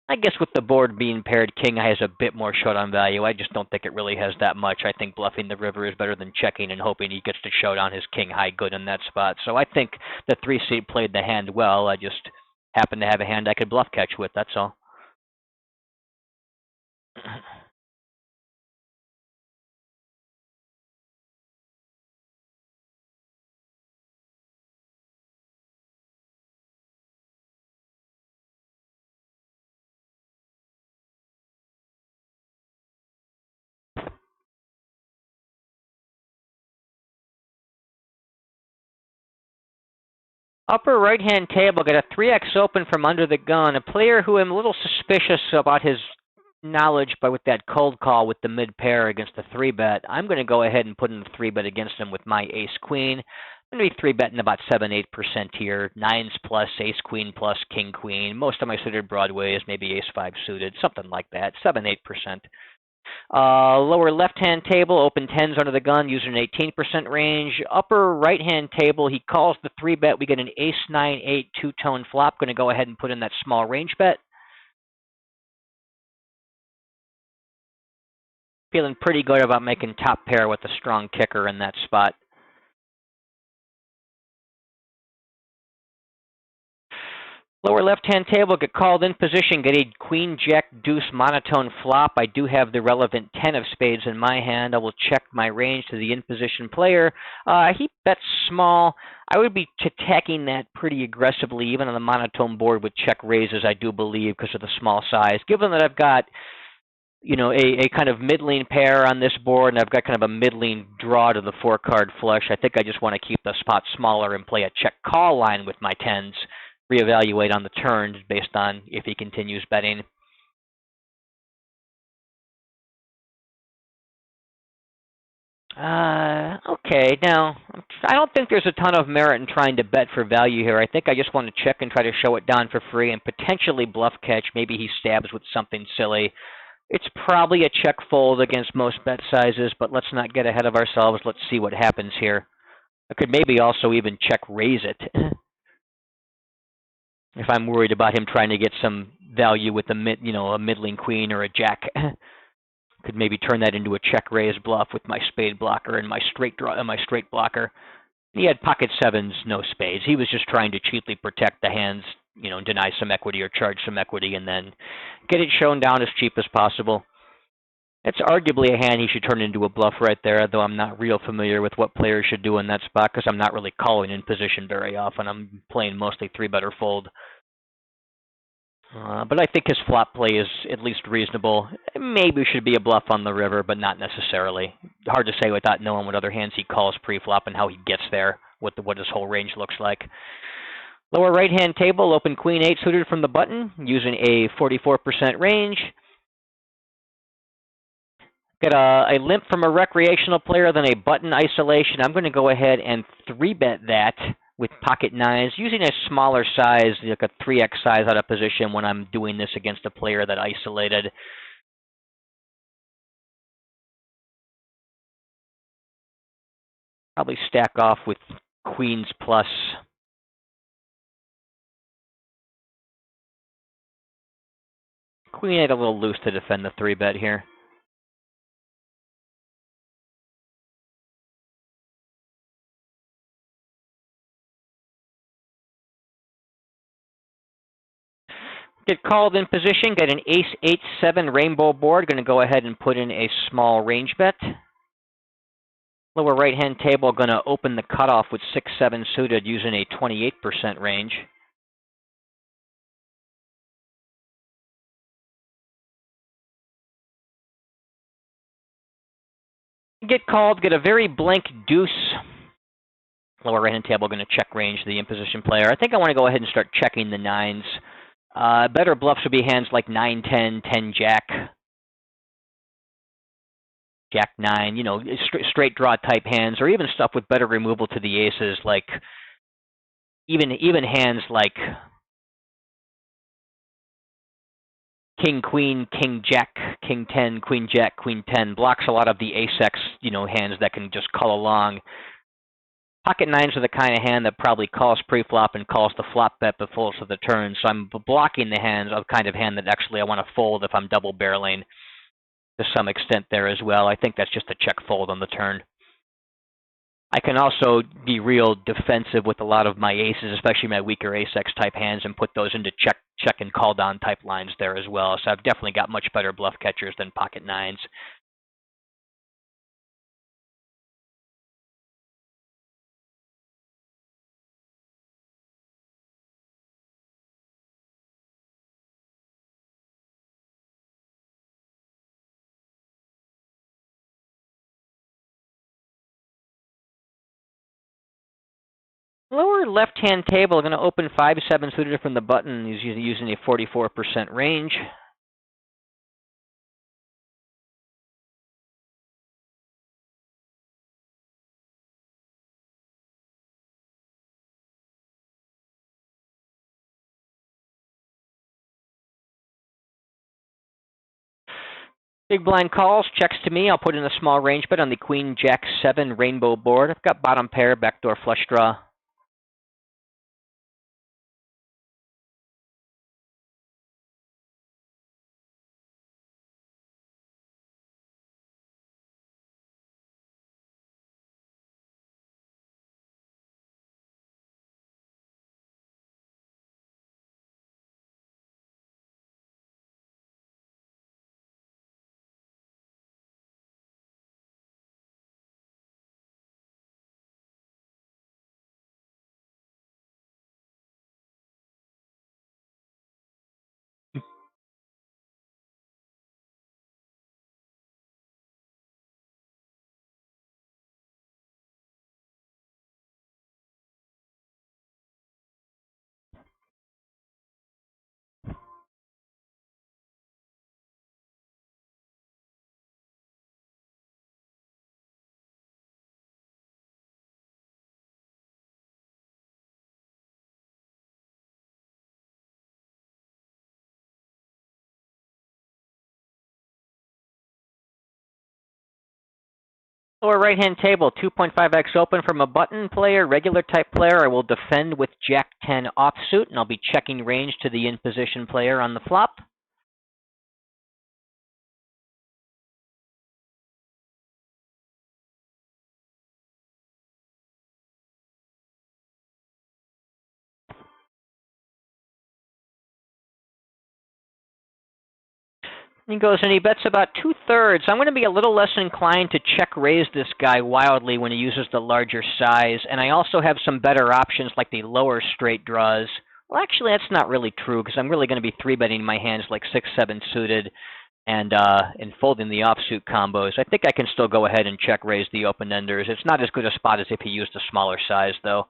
I guess with the board being paired, king high has a bit more showdown value. I just don't think it really has that much. I think bluffing the river is better than checking and hoping he gets to showdown his king high good in that spot. So I think the 3 seat played the hand well. I just happen to have a hand I could bluff catch with, that's all. Upper right-hand table, got a 3x open from under the gun. A player who I'm a little suspicious about his knowledge, but with that cold call with the mid pair against the 3-bet, I'm going to go ahead and put in the 3-bet against him with my ace-queen. I'm going to be 3-betting about 7-8% here. 9s plus, ace-queen plus, king-queen. Most of my suited broadways, maybe ace-5 suited, something like that. 7-8%. Lower left-hand table, open tens under the gun, using an 18% range. Upper right-hand table, he calls the 3-bet. We get an ace-9-8 two-tone flop. Going to go ahead and put in that small range bet. Feeling pretty good about making top pair with a strong kicker in that spot. Lower left-hand table, get called in position, get a queen, jack, deuce monotone flop. I do have the relevant 10 of spades in my hand. I will check my range to the in-position player. He bets small. I would be attacking that pretty aggressively, even on the monotone board with check raises, I do believe, because of the small size. Given that I've got, you know, a kind of middling pair on this board, and I've got kind of a middling draw to the 4-card flush, I think I just want to keep the spot smaller and play a check call line with my 10s. Reevaluate on the turn based on if he continues betting. Okay, now, I don't think there's a ton of merit in trying to bet for value here. I think I just want to check and try to show it down for free and potentially bluff catch. Maybe he stabs with something silly. It's probably a check fold against most bet sizes, but let's not get ahead of ourselves. Let's see what happens here. I could maybe also even check raise it. If I'm worried about him trying to get some value with a middling queen or a jack, could maybe turn that into a check raise bluff with my spade blocker and my straight draw and my straight blocker. He had pocket sevens, no spades. He was just trying to cheaply protect the hands, you know, deny some equity or charge some equity, and then get it shown down as cheap as possible. It's arguably a hand he should turn into a bluff right there, though I'm not real familiar with what players should do in that spot because I'm not really calling in position very often. I'm playing mostly 3-bet or fold. But I think his flop play is at least reasonable. Maybe should be a bluff on the river, but not necessarily. Hard to say without knowing what other hands he calls pre-flop and how he gets there, what his whole range looks like. Lower right-hand table, open queen 8 suited from the button, using a 44% range. Get a limp from a recreational player, then a button isolation. I'm going to go ahead and 3-bet that with pocket 9s, using a smaller size, like a 3x size out of position when I'm doing this against a player that isolated. Probably stack off with queens plus. Queen 8 a little loose to defend the 3-bet here. Get called in position, get an ace 8-7 rainbow board. Going to go ahead and put in a small range bet. Lower right-hand table, going to open the cutoff with 6-7 suited using a 28% range. Get called, get a very blank deuce. Lower right-hand table, going to check range the in-position player. I think I want to go ahead and start checking the 9s. Better bluffs would be hands like 9-10, 10-jack, Jack-9, you know, straight draw type hands, or even stuff with better removal to the aces, like even hands like King, Queen, King, Jack, King 10, Queen, Jack, Queen 10 blocks a lot of the ace-x, you know, hands that can just call along. Pocket 9s are the kind of hand that probably calls pre-flop and calls the flop bet but folds to the turn. So I'm blocking the hands of kind of hand that actually I want to fold if I'm double barreling to some extent there as well. I think that's just a check fold on the turn. I can also be real defensive with a lot of my aces, especially my weaker ace-x type hands, and put those into check and call down type lines there as well. So I've definitely got much better bluff catchers than pocket 9s. Lower left-hand table, going to open 5-7 suited from the button. He's using a 44% range. Big blind calls, checks to me. I'll put in a small range bet on the Queen Jack 7 rainbow board. I've got bottom pair, backdoor flush draw. Lower right-hand table, 2.5x open from a button player, regular type player. I will defend with Jack 10 offsuit, and I'll be checking range to the in-position player on the flop. He goes and he bets about 2/3. I'm going to be a little less inclined to check raise this guy wildly when he uses the larger size, and I also have some better options like the lower straight draws. Well, actually, that's not really true because I'm really going to be 3-betting my hands like 6-7 suited and folding the offsuit combos. I think I can still go ahead and check raise the open enders. It's not as good a spot as if he used a smaller size, though.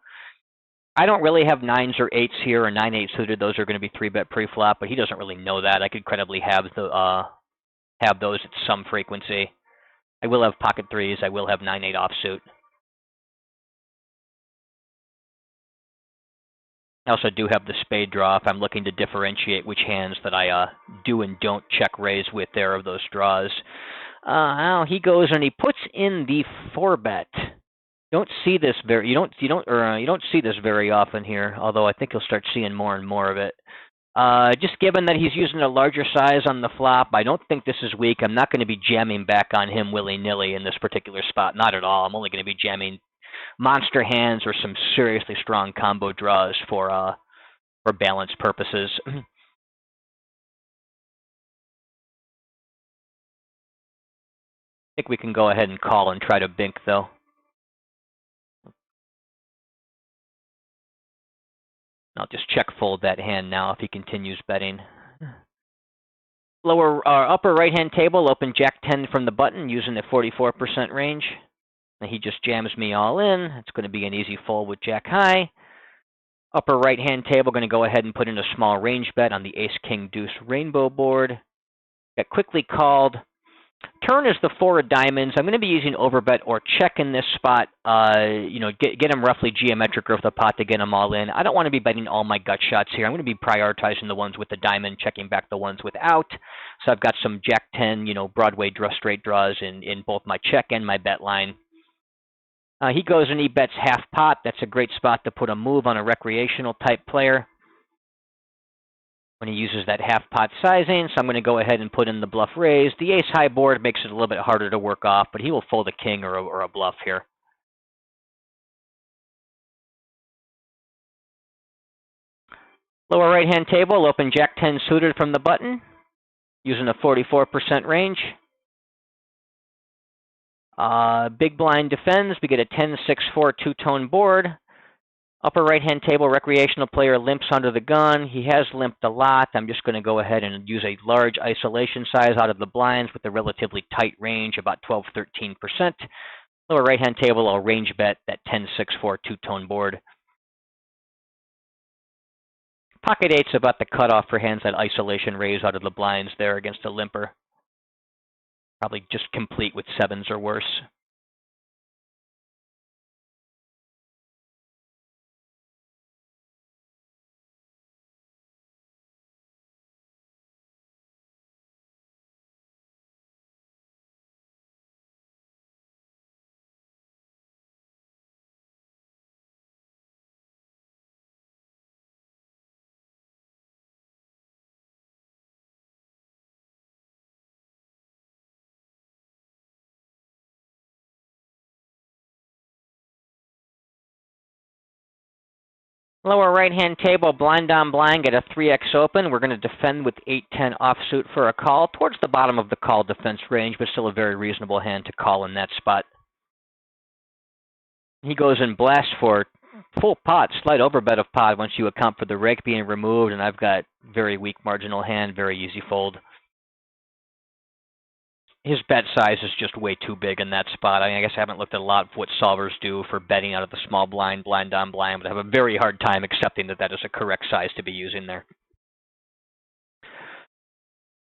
I don't really have 9s or 8s here, or 9-8 suited. Those are going to be 3-bet pre-flop, but he doesn't really know that. I could credibly have those at some frequency. I will have pocket 3s. I will have 9-8 offsuit. I also do have the spade draw if I'm looking to differentiate which hands that I do and don't check raise with there of those draws. Now he goes and he puts in the 4-bet. You don't see this very often here, although I think you'll start seeing more and more of it. Just given that he's using a larger size on the flop, I don't think this is weak. I'm not going to be jamming back on him willy-nilly in this particular spot. Not at all. I'm only going to be jamming monster hands or some seriously strong combo draws for balance purposes. I think we can go ahead and call and try to bink, though. I'll just check fold that hand now if he continues betting. Upper right-hand table, open Jack 10 from the button using the 44% range. And he just jams me all in. It's going to be an easy fold with Jack high. Upper right-hand table, going to go ahead and put in a small range bet on the Ace-King-Deuce rainbow board. Got quickly called. Turn is the 4 of diamonds. I'm going to be using overbet or check in this spot. Get him roughly geometric with the pot to get him all in. I don't want to be betting all my gut shots here. I'm going to be prioritizing the ones with the diamond, checking back the ones without. So I've got some Jack 10, Broadway straight draws in both my check and my bet line. He goes and he bets half pot. That's a great spot to put a move on a recreational type player when he uses that half pot sizing. So I'm going to go ahead and put in the bluff raise. The ace high board makes it a little bit harder to work off, but he will fold a king or a bluff here. Lower right hand table, open Jack 10 suited from the button using a 44% range. Big blind defends. We get a 10-6-4 two-tone board. Upper right-hand table, recreational player limps under the gun. He has limped a lot. I'm just going to go ahead and use a large isolation size out of the blinds with a relatively tight range, about 12-13%. Lower right-hand table, I'll range bet that 10-6-4 two-tone board. Pocket 8's about the cutoff for hands that isolation raise out of the blinds there against a limper. Probably just complete with 7s or worse. Lower right-hand table, blind on blind, get a 3x open. We're going to defend with 8-10 offsuit for a call, towards the bottom of the call defense range, but still a very reasonable hand to call in that spot. He goes and blasts for full pot, slight overbet of pot once you account for the rake being removed, and I've got very weak marginal hand, very easy fold. His bet size is just way too big in that spot. I guess I haven't looked at a lot of what solvers do for betting out of the small blind, blind on blind, but I have a very hard time accepting that that is a correct size to be using there.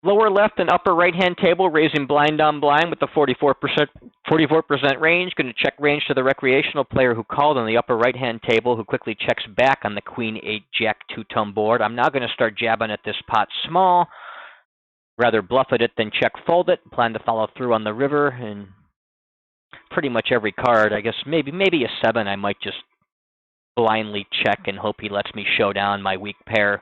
Lower left and upper right-hand table, raising blind on blind with the 44% range. Going to check range to the recreational player who called on the upper right-hand table, who quickly checks back on the Queen 8 Jack 2-tone board. I'm now going to start jabbing at this pot small. Rather bluff at it than check fold it. Plan to follow through on the river, and pretty much every card, I guess maybe a 7, I might just blindly check and hope he lets me show down my weak pair.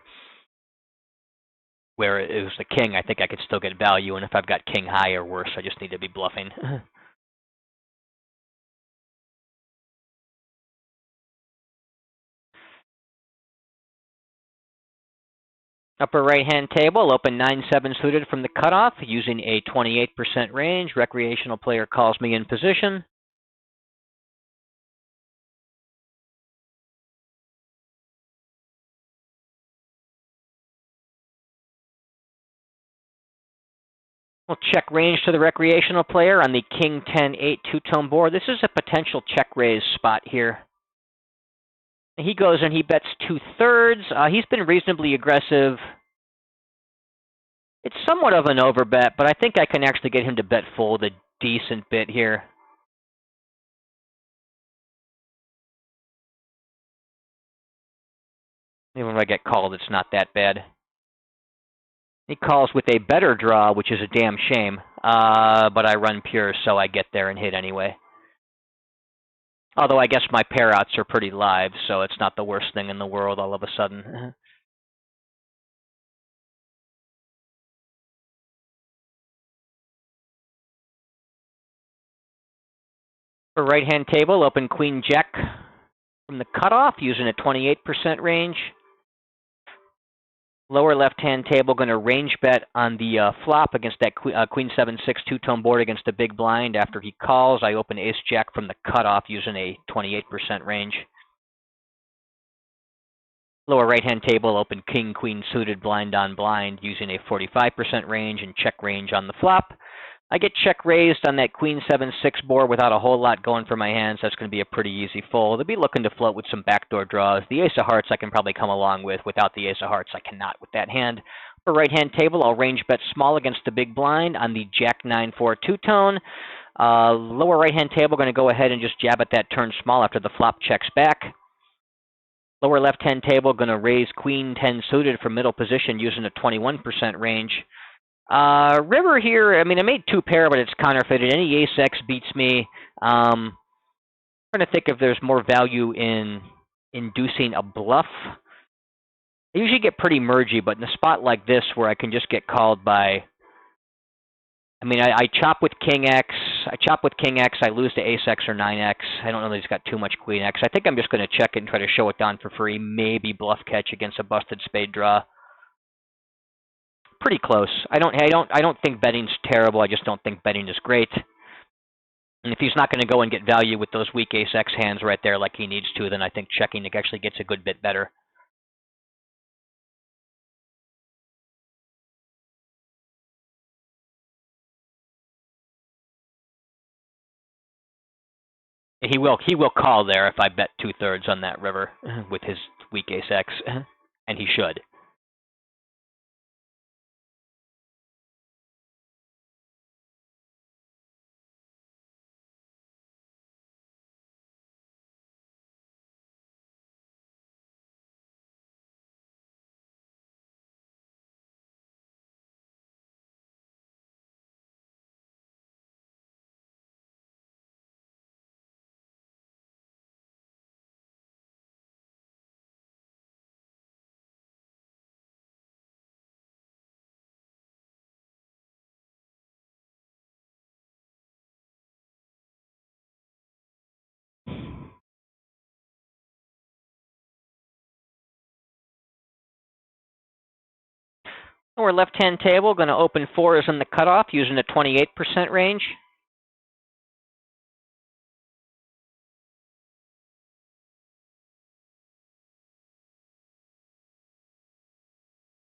Where it was the king, I think I could still get value, and if I've got king high or worse, I just need to be bluffing. Upper right-hand table, open 9-7 suited from the cutoff, using a 28% range. Recreational player calls me in position. We'll check range to the recreational player on the King 10-8 2-tone board. This is a potential check raise spot here. He goes and he bets 2/3. He's been reasonably aggressive. It's somewhat of an overbet, but I think I can actually get him to bet fold a decent bit here. Even when I get called, it's not that bad. He calls with a better draw, which is a damn shame. But I run pure, so I get there and hit anyway. Although I guess my pair outs are pretty live, so it's not the worst thing in the world all of a sudden. For right-hand table, open Queen Jack from the cutoff, using a 28% range. Lower left-hand table, going to range bet on the flop against that Queen 7-6 2-tone board against the big blind. After he calls, I open Ace-Jack from the cutoff using a 28% range. Lower right-hand table, open King-Queen suited blind on blind using a 45% range and check range on the flop. I get check raised on that Queen 7-6 board without a whole lot going for my hands. That's going to be a pretty easy fold. They'll be looking to float with some backdoor draws. The Ace of Hearts I can probably come along with. Without the Ace of Hearts, I cannot with that hand. For right-hand table, I'll range bet small against the big blind on the Jack 9-4 2-tone. Lower right-hand table, going to go ahead and just jab at that turn small after the flop checks back. Lower left-hand table, going to raise Queen 10 suited from middle position using a 21% range. River here, I mean, I made 2 pair, but it's counterfeited. Any ace-x beats me. I'm trying to think if there's more value in inducing a bluff. I usually get pretty mergy, but in a spot like this where I can just get called by... I mean, I chop with King X. I chop with King X. I lose to Ace X or 9X. I don't know that he's got too much Queen X. I think I'm just going to check it and try to show it down for free. Maybe bluff catch against a busted spade draw. Pretty close. I don't think betting's terrible. I just don't think betting is great. And if he's not going to go and get value with those weak Ace-X hands right there like he needs to, then I think checking actually gets a good bit better. He will call there if I bet 2/3 on that river with his weak Ace-X, and he should. Lower left-hand table, going to open 4s in the cutoff using a 28% range.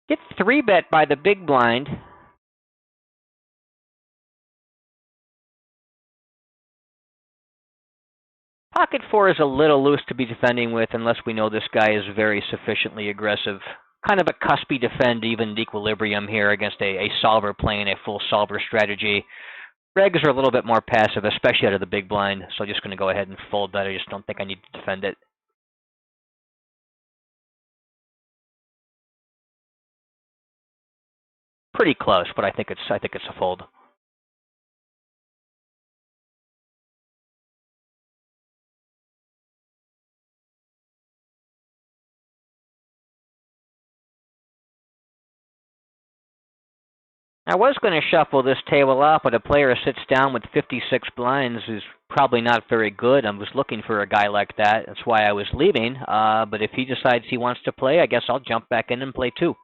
Get 3-bet by the big blind. Pocket 4 is a little loose to be defending with unless we know this guy is very sufficiently aggressive. Kind of a cuspy defend, even equilibrium here against a solver playing a full solver strategy. Regs are a little bit more passive, especially out of the big blind, so I'm just going to go ahead and fold that. I just don't think I need to defend it. Pretty close, but I think it's a fold. I was going to shuffle this table up, but a player sits down with 56 blinds is probably not very good. I was looking for a guy like that. That's why I was leaving. But if he decides he wants to play, I guess I'll jump back in and play too.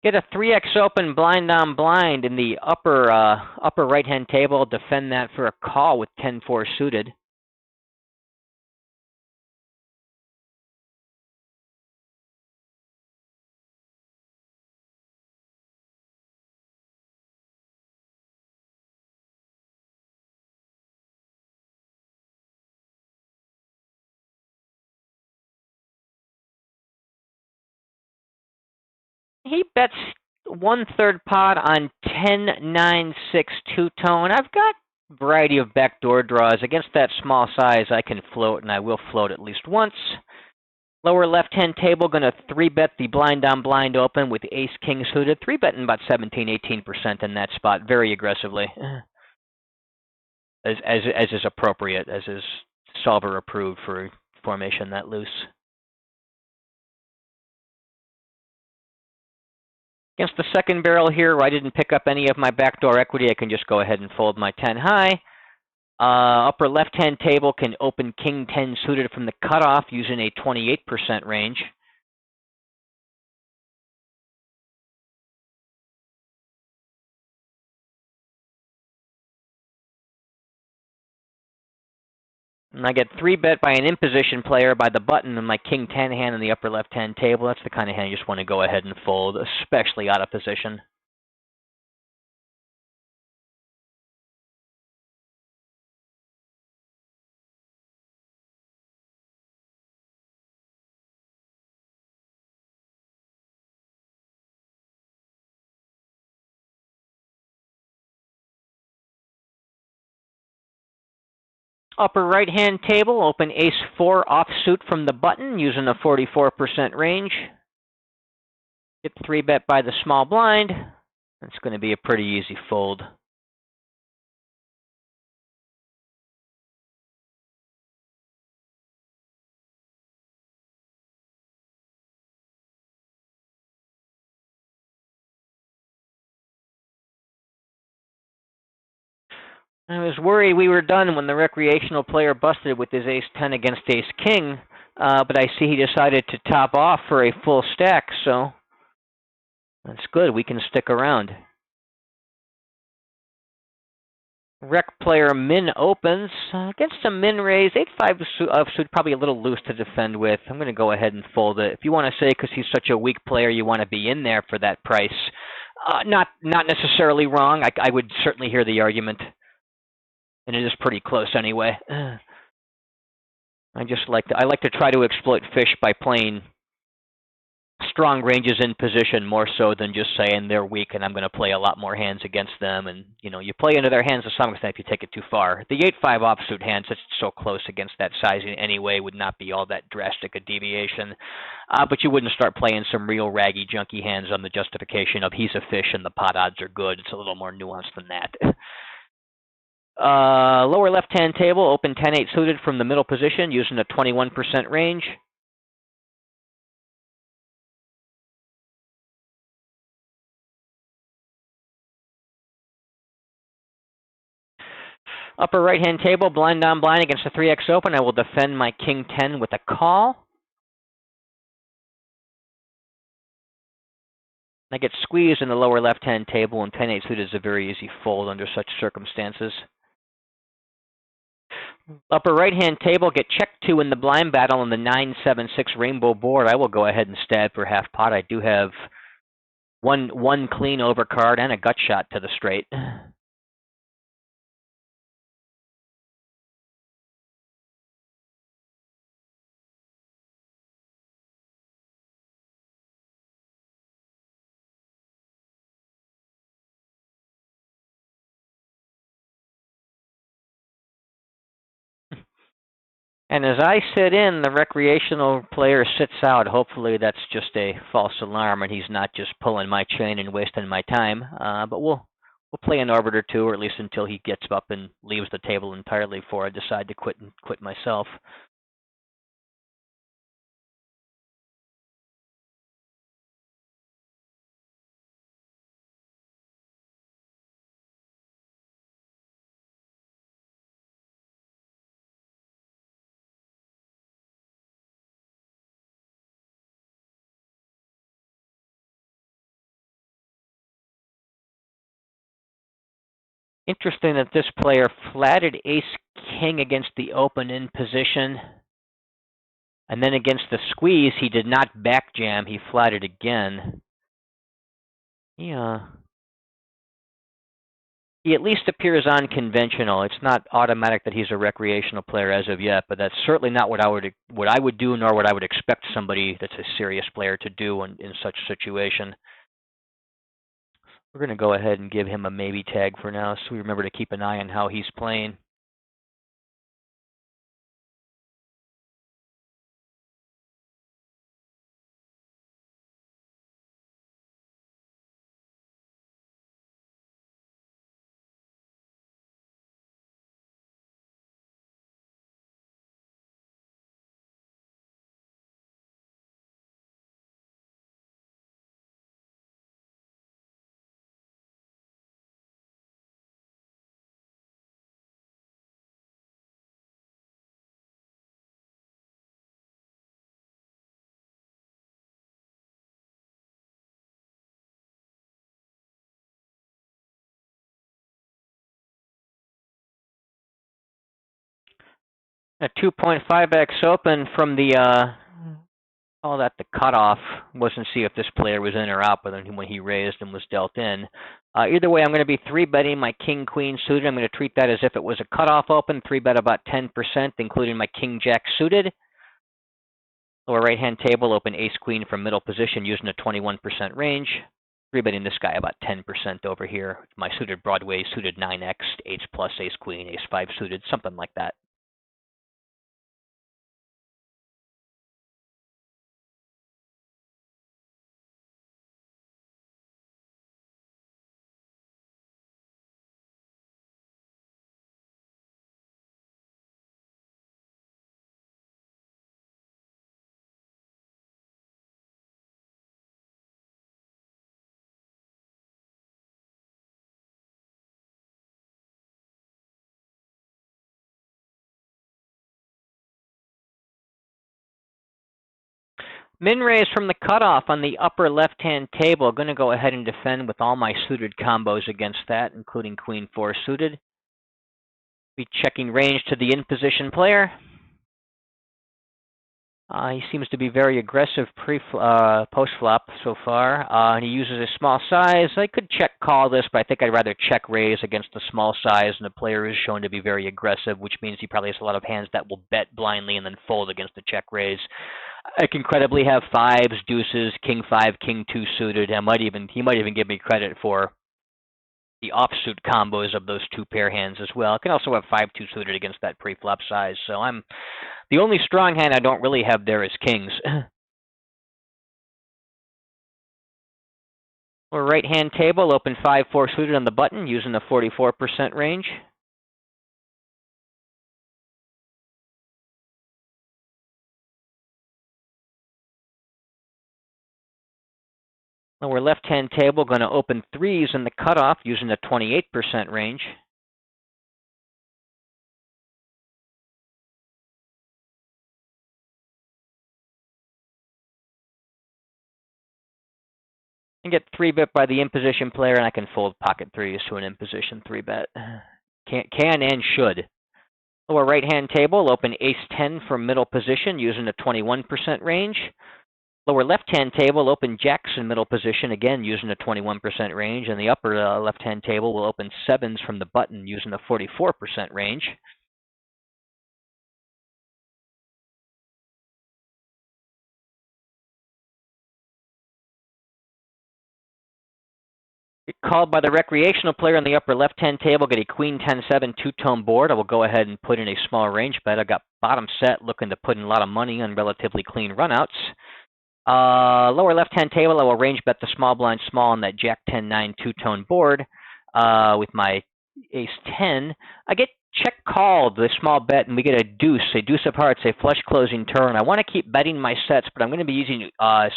Get a 3x open blind on blind in the upper right-hand table. Defend that for a call with 10-4 suited. He bets 1/3 pot on 10-9-6 two-tone. I've got a variety of backdoor draws. Against that small size, I can float, and I will float at least once. Lower left-hand table, going to 3-bet the blind on blind open with ace-king suited. 3-betting about 17-18% in that spot, very aggressively, as is appropriate, as is solver approved for formation that loose. Against the second barrel here, where I didn't pick up any of my backdoor equity, I can just go ahead and fold my 10 high. Upper left-hand table can open king 10 suited from the cutoff using a 28% range. And I get 3-bet by an in-position player by the button and my king 10 hand in the upper left-hand table. That's the kind of hand you just want to go ahead and fold, especially out of position. Upper right-hand table, open ace-4 offsuit from the button using a 44% range. Get 3-bet by the small blind. That's going to be a pretty easy fold. I was worried we were done when the recreational player busted with his ace-10 against ace-king, but I see he decided to top off for a full stack, so that's good. We can stick around. Rec player min opens against a min raise. 8-5 suit probably a little loose to defend with. I'm going to go ahead and fold it. If you want to say because he's such a weak player, you want to be in there for that price, not necessarily wrong. I would certainly hear the argument. And it is pretty close anyway. I like to try to exploit fish by playing strong ranges in position more so than just saying they're weak and I'm going to play a lot more hands against them. And you play into their hands to some extent if you take it too far. The 8-5 offsuit hands that's so close against that sizing anyway would not be all that drastic a deviation. But you wouldn't start playing some real raggy, junky hands on the justification of he's a fish and the pot odds are good. It's a little more nuanced than that. Lower left-hand table, open 10-8 suited from the middle position using a 21% range. Upper right-hand table, blind on blind against the 3x open. I will defend my king 10 with a call. I get squeezed in the lower left-hand table, and 10-8 suited is a very easy fold under such circumstances. Upper right-hand table, get check 2 in the blind battle on the 9-7-6 rainbow board. I will go ahead and stab for half pot. I do have one clean overcard and a gut shot to the straight. And as I sit in, the recreational player sits out. Hopefully that's just a false alarm and he's not just pulling my chain and wasting my time. But we'll play an orbit or two, or at least until he gets up and leaves the table entirely before I decide to quit myself. Interesting that this player flatted ace-king against the open in position. And then against the squeeze, he did not back jam. He flatted again. Yeah. He at least appears unconventional. It's not automatic that he's a recreational player as of yet, but that's certainly not what I would do, nor what I would expect somebody that's a serious player to do in such a situation. We're going to go ahead and give him a maybe tag for now, so we remember to keep an eye on how he's playing. A 2.5x open from the call that the cutoff. Wasn't see if this player was in or out, but when he raised and was dealt in. Either way, I'm going to be 3-betting my king-queen suited. I'm going to treat that as if it was a cutoff open, 3-bet about 10%, including my king-jack suited. Lower right-hand table, open ace-queen from middle position using a 21% range. 3-betting this guy about 10% over here. My suited Broadway, suited 9x, ace plus, ace-queen, ace-5 suited, something like that. Min raise from the cutoff on the upper left-hand table. Going to go ahead and defend with all my suited combos against that, including queen 4 suited. Be checking range to the in-position player. He seems to be very aggressive post-flop so far. He uses a small size. I could check call this, but I think I'd rather check raise against the small size, and the player is shown to be very aggressive, which means he probably has a lot of hands that will bet blindly and then fold against the check raise. I can credibly have 5s, deuces, king 5, king 2 suited. He might even give me credit for the offsuit combos of those 2 pair hands as well. I can also have 5-2 suited against that pre-flop size. So the only strong hand I don't really have there is kings. Or right-hand table, open 5-4 suited on the button using the 44% range. Lower left-hand table, going to open threes in the cutoff using the 28% range. And get 3-bet by the in-position player, and I can fold pocket threes to an in-position 3-bet. Can and should. Lower right-hand table, open ace-10 from middle position using the 21% range. Lower left-hand table, open jacks in middle position, again using the 21% range. And the upper left-hand table will open sevens from the button using the 44% range. Get called by the recreational player on the upper left-hand table, get a queen 10-7 two-tone board. I will go ahead and put in a small range bet. I got bottom set, looking to put in a lot of money on relatively clean runouts. Lower left-hand table, I will range bet the small blind small on that Jack 10-9 two-tone board with my ace-10. I get check called, the small bet, and we get a deuce of hearts, a flush closing turn. I want to keep betting my sets, but I'm going to be using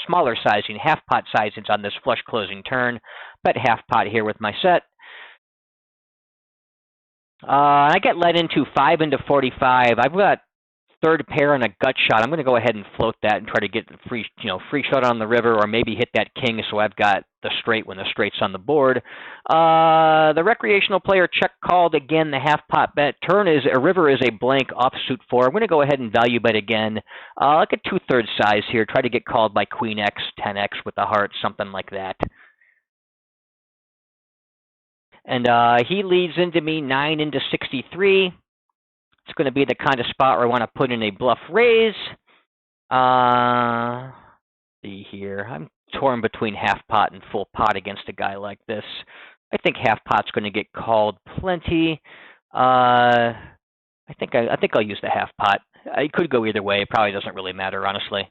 smaller sizing, half pot sizings on this flush closing turn. Bet half pot here with my set. I get led into 5 into 45. I've got third pair and a gut shot. I'm going to go ahead and float that and try to get the free shot on the river, or maybe hit that king so I've got the straight when the straight's on the board. The recreational player check called again, the half pot bet. Turn is a river is a blank offsuit 4. I'm going to go ahead and value bet again. Like a 2/3 size here. Try to get called by queen X, 10X with the heart, something like that. And he leads into me 9 into 63. It's going to be the kind of spot where I want to put in a bluff raise. See here. I'm torn between half pot and full pot against a guy like this. I think half pot's going to get called plenty. I think I'll use the half pot. I could go either way. It probably doesn't really matter, honestly.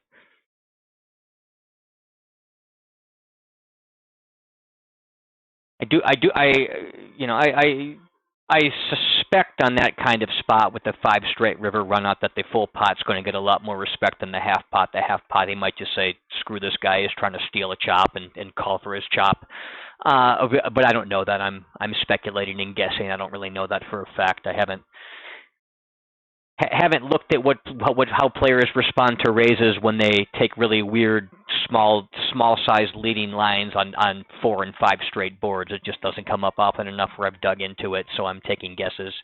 I suspect on that kind of spot with the 5 straight river run out that the full pot's going to get a lot more respect than the half pot. The half pot, he might just say, screw this guy, he's trying to steal a chop and call for his chop. But I don't know that. I'm speculating and guessing. I don't really know that for a fact. I haven't looked at how players respond to raises when they take really weird small sized leading lines on 4 and 5 straight boards. It just doesn't come up often enough where I've dug into it, so I'm taking guesses.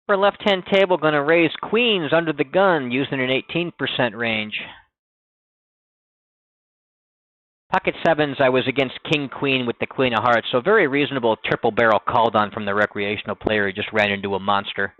For left-hand table, going to raise queens under the gun using an 18% range. Pocket sevens, I was against king queen with the queen of hearts, so very reasonable triple barrel called on from the recreational player. He just ran into a monster.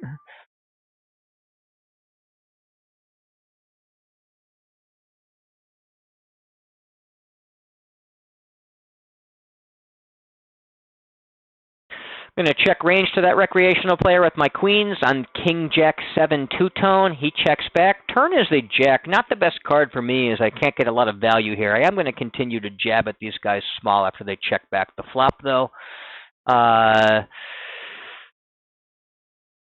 I'm going to check range to that recreational player with my queens on king jack 7 two-tone. He checks back. Turn is the jack. Not the best card for me, as I can't get a lot of value here. I am going to continue to jab at these guys small after they check back the flop, though.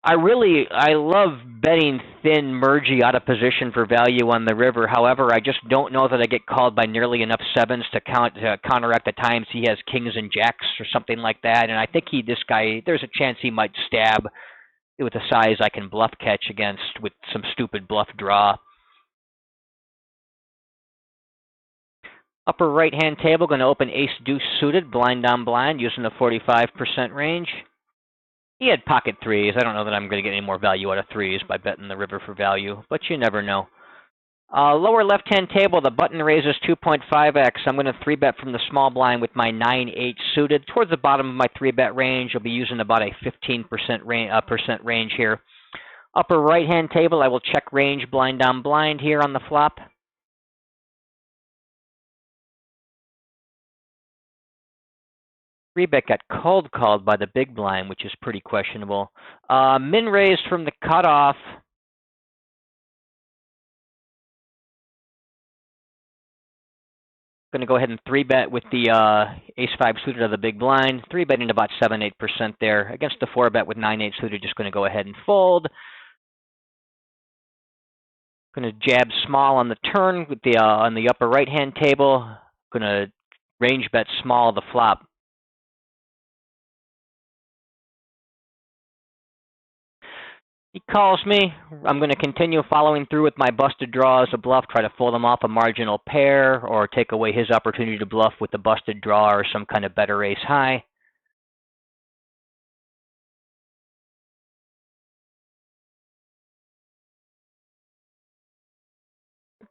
I love betting thin mergy out of position for value on the river. However, I just don't know that I get called by nearly enough sevens to counteract the times he has kings and jacks or something like that. And I think this guy, there's a chance he might stab with a size I can bluff catch against with some stupid bluff draw. Upper right-hand table, going to open ace-deuce suited, blind on blind, using the 45% range. He had pocket threes. I don't know that I'm going to get any more value out of threes by betting the river for value, but you never know. Lower left-hand table, the button raises 2.5x. I'm going to 3-bet from the small blind with my 9-8 suited. Towards the bottom of my 3-bet range, I'll be using about a 15% range here. Upper right-hand table, I will check range blind on blind here on the flop. Three-bet got called by the big blind, which is pretty questionable. Min raised from the cutoff. Going to go ahead and 3-bet with the ace-5 suited of the big blind. 3-betting about 7-8% there. Against the 4-bet with 9-8 suited, just going to go ahead and fold. Going to jab small on the turn with the on the upper right-hand table. Going to range bet small the flop. He calls me. I'm going to continue following through with my busted draw as a bluff, try to fold him off a marginal pair, or take away his opportunity to bluff with the busted draw or some kind of better ace high.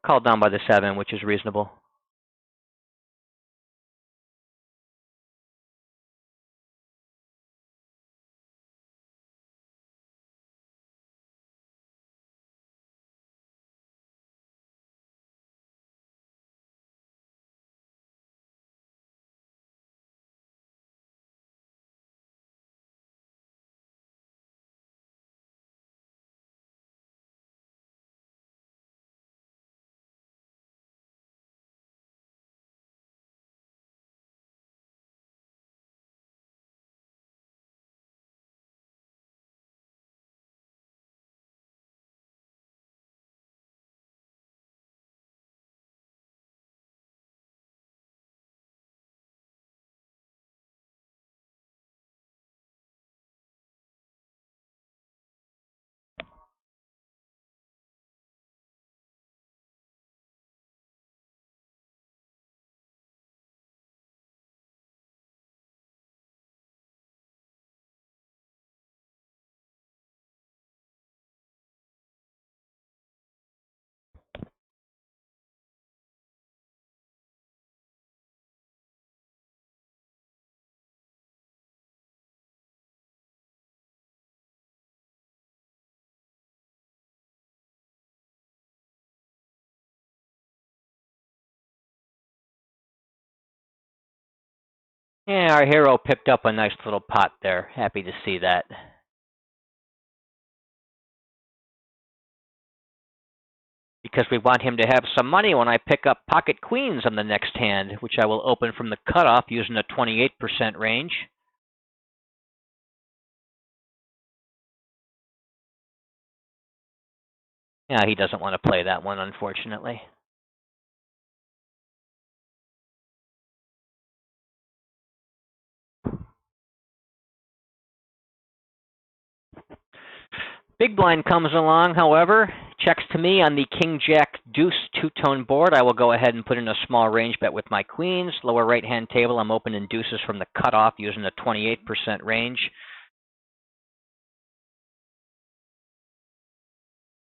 Called down by the 7, which is reasonable. Yeah, our hero picked up a nice little pot there. Happy to see that. Because we want him to have some money when I pick up pocket queens on the next hand, which I will open from the cutoff using a 28% range. Yeah, he doesn't want to play that one, unfortunately. Big blind comes along, however, checks to me on the king-jack deuce two-tone board. I will go ahead and put in a small range bet with my queens. Lower right-hand table, I'm opening deuces from the cutoff using a 28% range.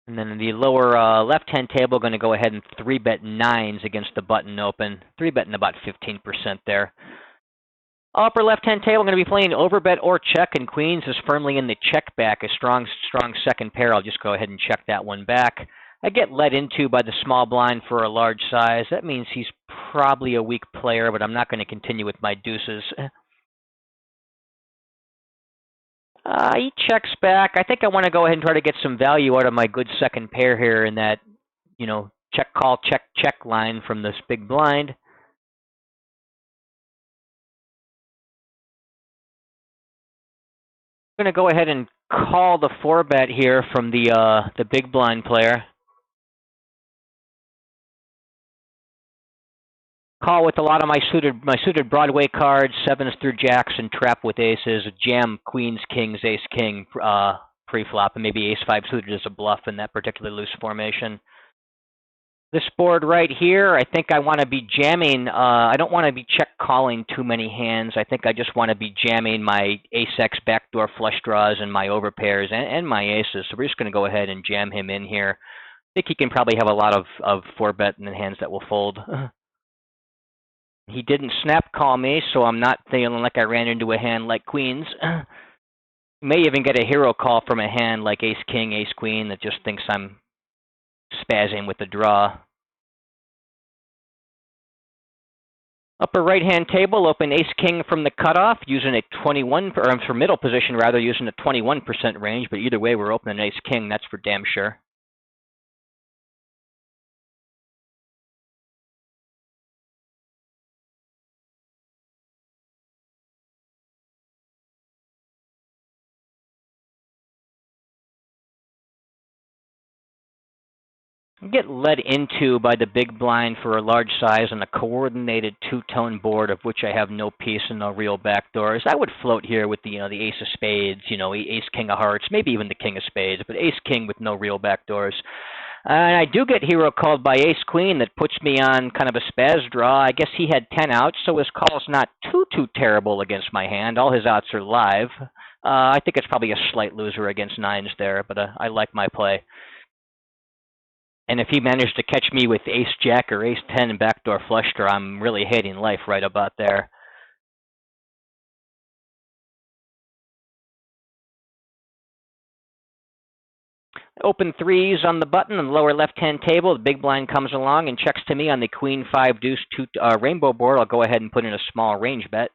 And then in the lower left-hand table, going to go ahead and 3-bet 9s against the button open. 3-betting about 15% there. Upper left-hand table, I'm going to be playing overbet or check, and queens is firmly in the check back. A strong second pair. I'll just go ahead and check that one back. I get led into by the small blind for a large size. That means he's probably a weak player, but I'm not going to continue with my deuces. He checks back. I think I want to go ahead and try to get some value out of my good second pair here in that, you know, check, call, check, check line from this big blind. I'm going to go ahead and call the 4-bet here from the big blind player. Call with a lot of my suited Broadway cards, 7s through jacks, and trap with aces. Jam queens, kings, ace, king pre-flop, and maybe ace-5 suited as a bluff in that particular loose formation. This board right here, I think I want to be jamming. I don't want to be check calling too many hands. I think I just want to be jamming my ace-x backdoor flush draws and my overpairs and my aces. So we're just going to go ahead and jam him in here. I think he can probably have a lot of 4-bet and hands that will fold. He didn't snap call me, so I'm not feeling like I ran into a hand like queens. May even get a hero call from a hand like ace-king, ace-queen that just thinks I'm spazzing with the draw. Upper right-hand table, open ace-king from the cutoff, using a 21, or for middle position rather, using a 21% range, but either way we're opening ace-king, that's for damn sure. Get led into by the big blind for a large size on a coordinated two-tone board of which I have no piece and no real backdoors. I would float here with the the ace of spades, ace king of hearts, maybe even the king of spades, but ace king with no real backdoors. And I do get hero called by ace queen that puts me on kind of a spaz draw. I guess he had 10 outs, so his call's not too terrible against my hand. All his outs are live. I think it's probably a slight loser against nines there, but I like my play. And if he managed to catch me with ace-jack or ace-10 and backdoor flush draw, I'm really hating life right about there. Open threes on the button on the lower left-hand table. The big blind comes along and checks to me on the queen, 5, deuce, 2 rainbow board. I'll go ahead and put in a small range bet.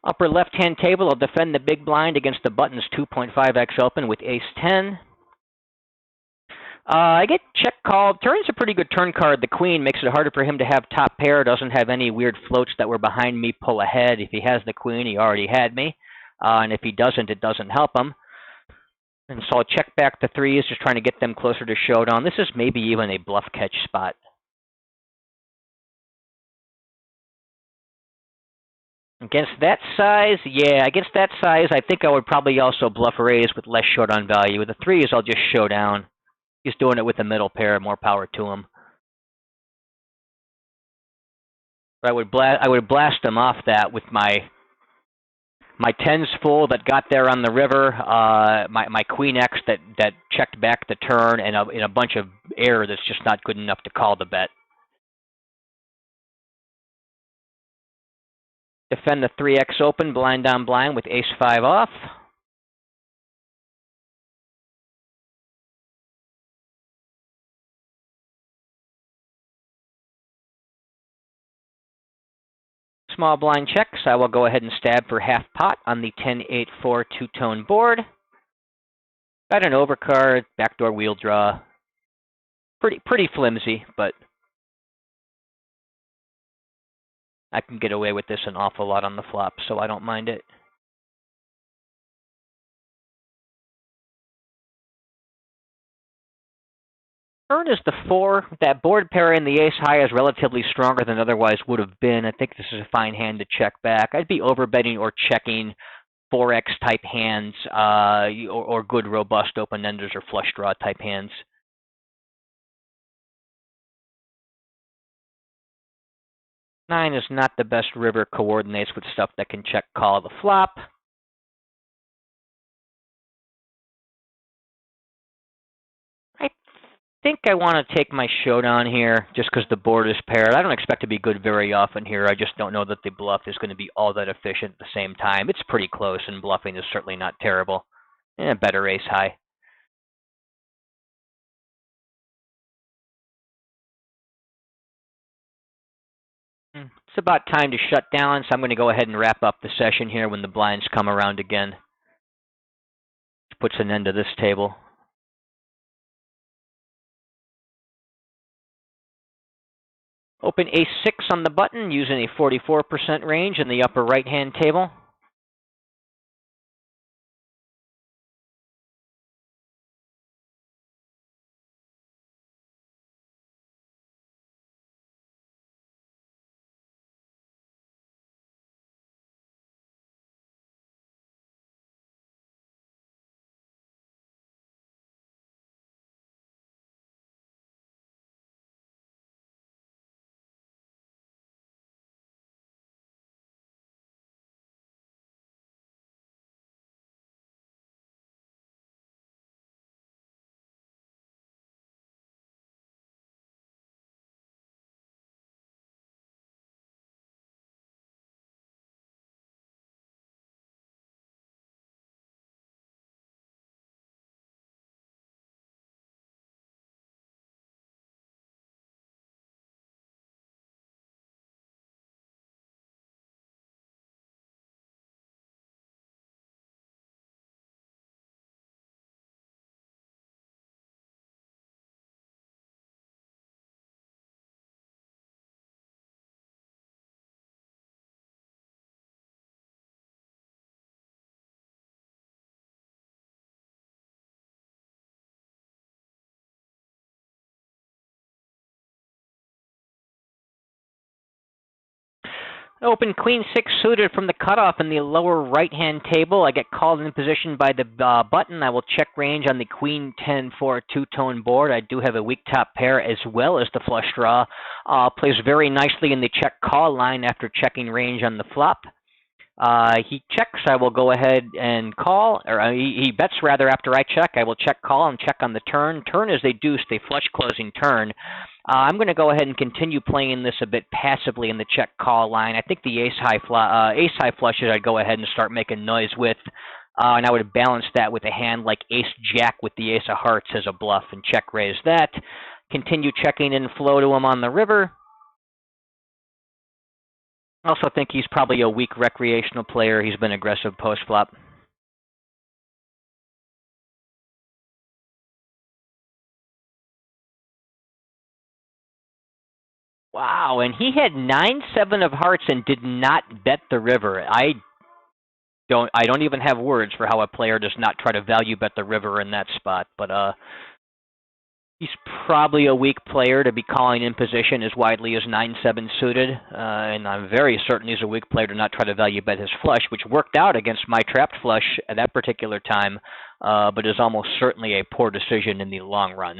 Upper left-hand table, I'll defend the big blind against the button's 2.5x open with ace-10. I get check called. Turn's a pretty good turn card. The queen makes it harder for him to have top pair. Doesn't have any weird floats that were behind me pull ahead. If he has the queen, he already had me. And if he doesn't, it doesn't help him. And so I'll check back the threes, just trying to get them closer to showdown. This is maybe even a bluff catch spot. Against that size, I think I would probably also bluff raise with less showdown value. With the threes, I'll just show down. He's doing it with a middle pair. More power to him. But I would blast him off that with my tens full that got there on the river, my queen X that checked back the turn, and a bunch of air that's just not good enough to call the bet. Defend the 3x open, blind on blind with ace-5 off. Small blind checks. I will go ahead and stab for half pot on the 10-8-4 two-tone board. Got an overcard, backdoor wheel draw. Pretty flimsy, but I can get away with this an awful lot on the flop, so I don't mind it. Turn is the 4. That board pair in the ace high is relatively stronger than otherwise would have been. I think this is a fine hand to check back. I'd be overbetting or checking 4x type hands, or good robust open enders or flush draw type hands. Nine is not the best river coordinates with stuff that can check call the flop. I think I want to take my showdown here just because the board is paired. I don't expect to be good very often here. I just don't know that the bluff is going to be all that efficient at the same time. It's pretty close, and bluffing is certainly not terrible. And a better ace high. It's about time to shut down, so I'm going to go ahead and wrap up the session here when the blinds come around again. Which puts an end to this table. Open ace-6 on the button using a 44% range in the upper right-hand table. Open queen six suited from the cutoff in the lower right-hand table. I get called in position by the button. I will check range on the queen 10 for a two-tone board. I do have a weak top pair as well as the flush draw. Plays very nicely in the check call line after checking range on the flop. He checks. I will go ahead and call, or he bets rather after I check. I will check call and check on the turn. Turn is a deuce, a flush closing turn. I'm going to go ahead and continue playing this a bit passively in the check call line. I think the ace high flushes I'd go ahead and start making noise with, and I would balance that with a hand like ace jack with the ace of hearts as a bluff and check raise that. Continue checking in flow to him on the river. I also think he's probably a weak recreational player. He's been aggressive post-flop. Wow, and he had 9-7 of hearts and did not bet the river. I don't even have words for how a player does not try to value bet the river in that spot. But he's probably a weak player to be calling in position as widely as 9-7 suited, and I'm very certain he's a weak player to not try to value bet his flush, which worked out against my trapped flush at that particular time, but is almost certainly a poor decision in the long run.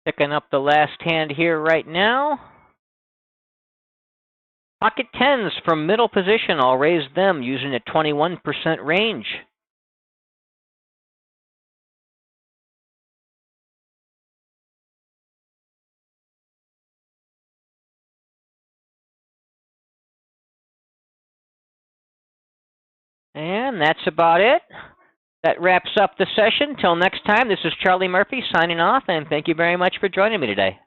Picking up the last hand here right now. Pocket tens from middle position. I'll raise them using a 21% range. And that's about it. That wraps up the session. Till next time, this is Charlie Murphy signing off, and thank you very much for joining me today.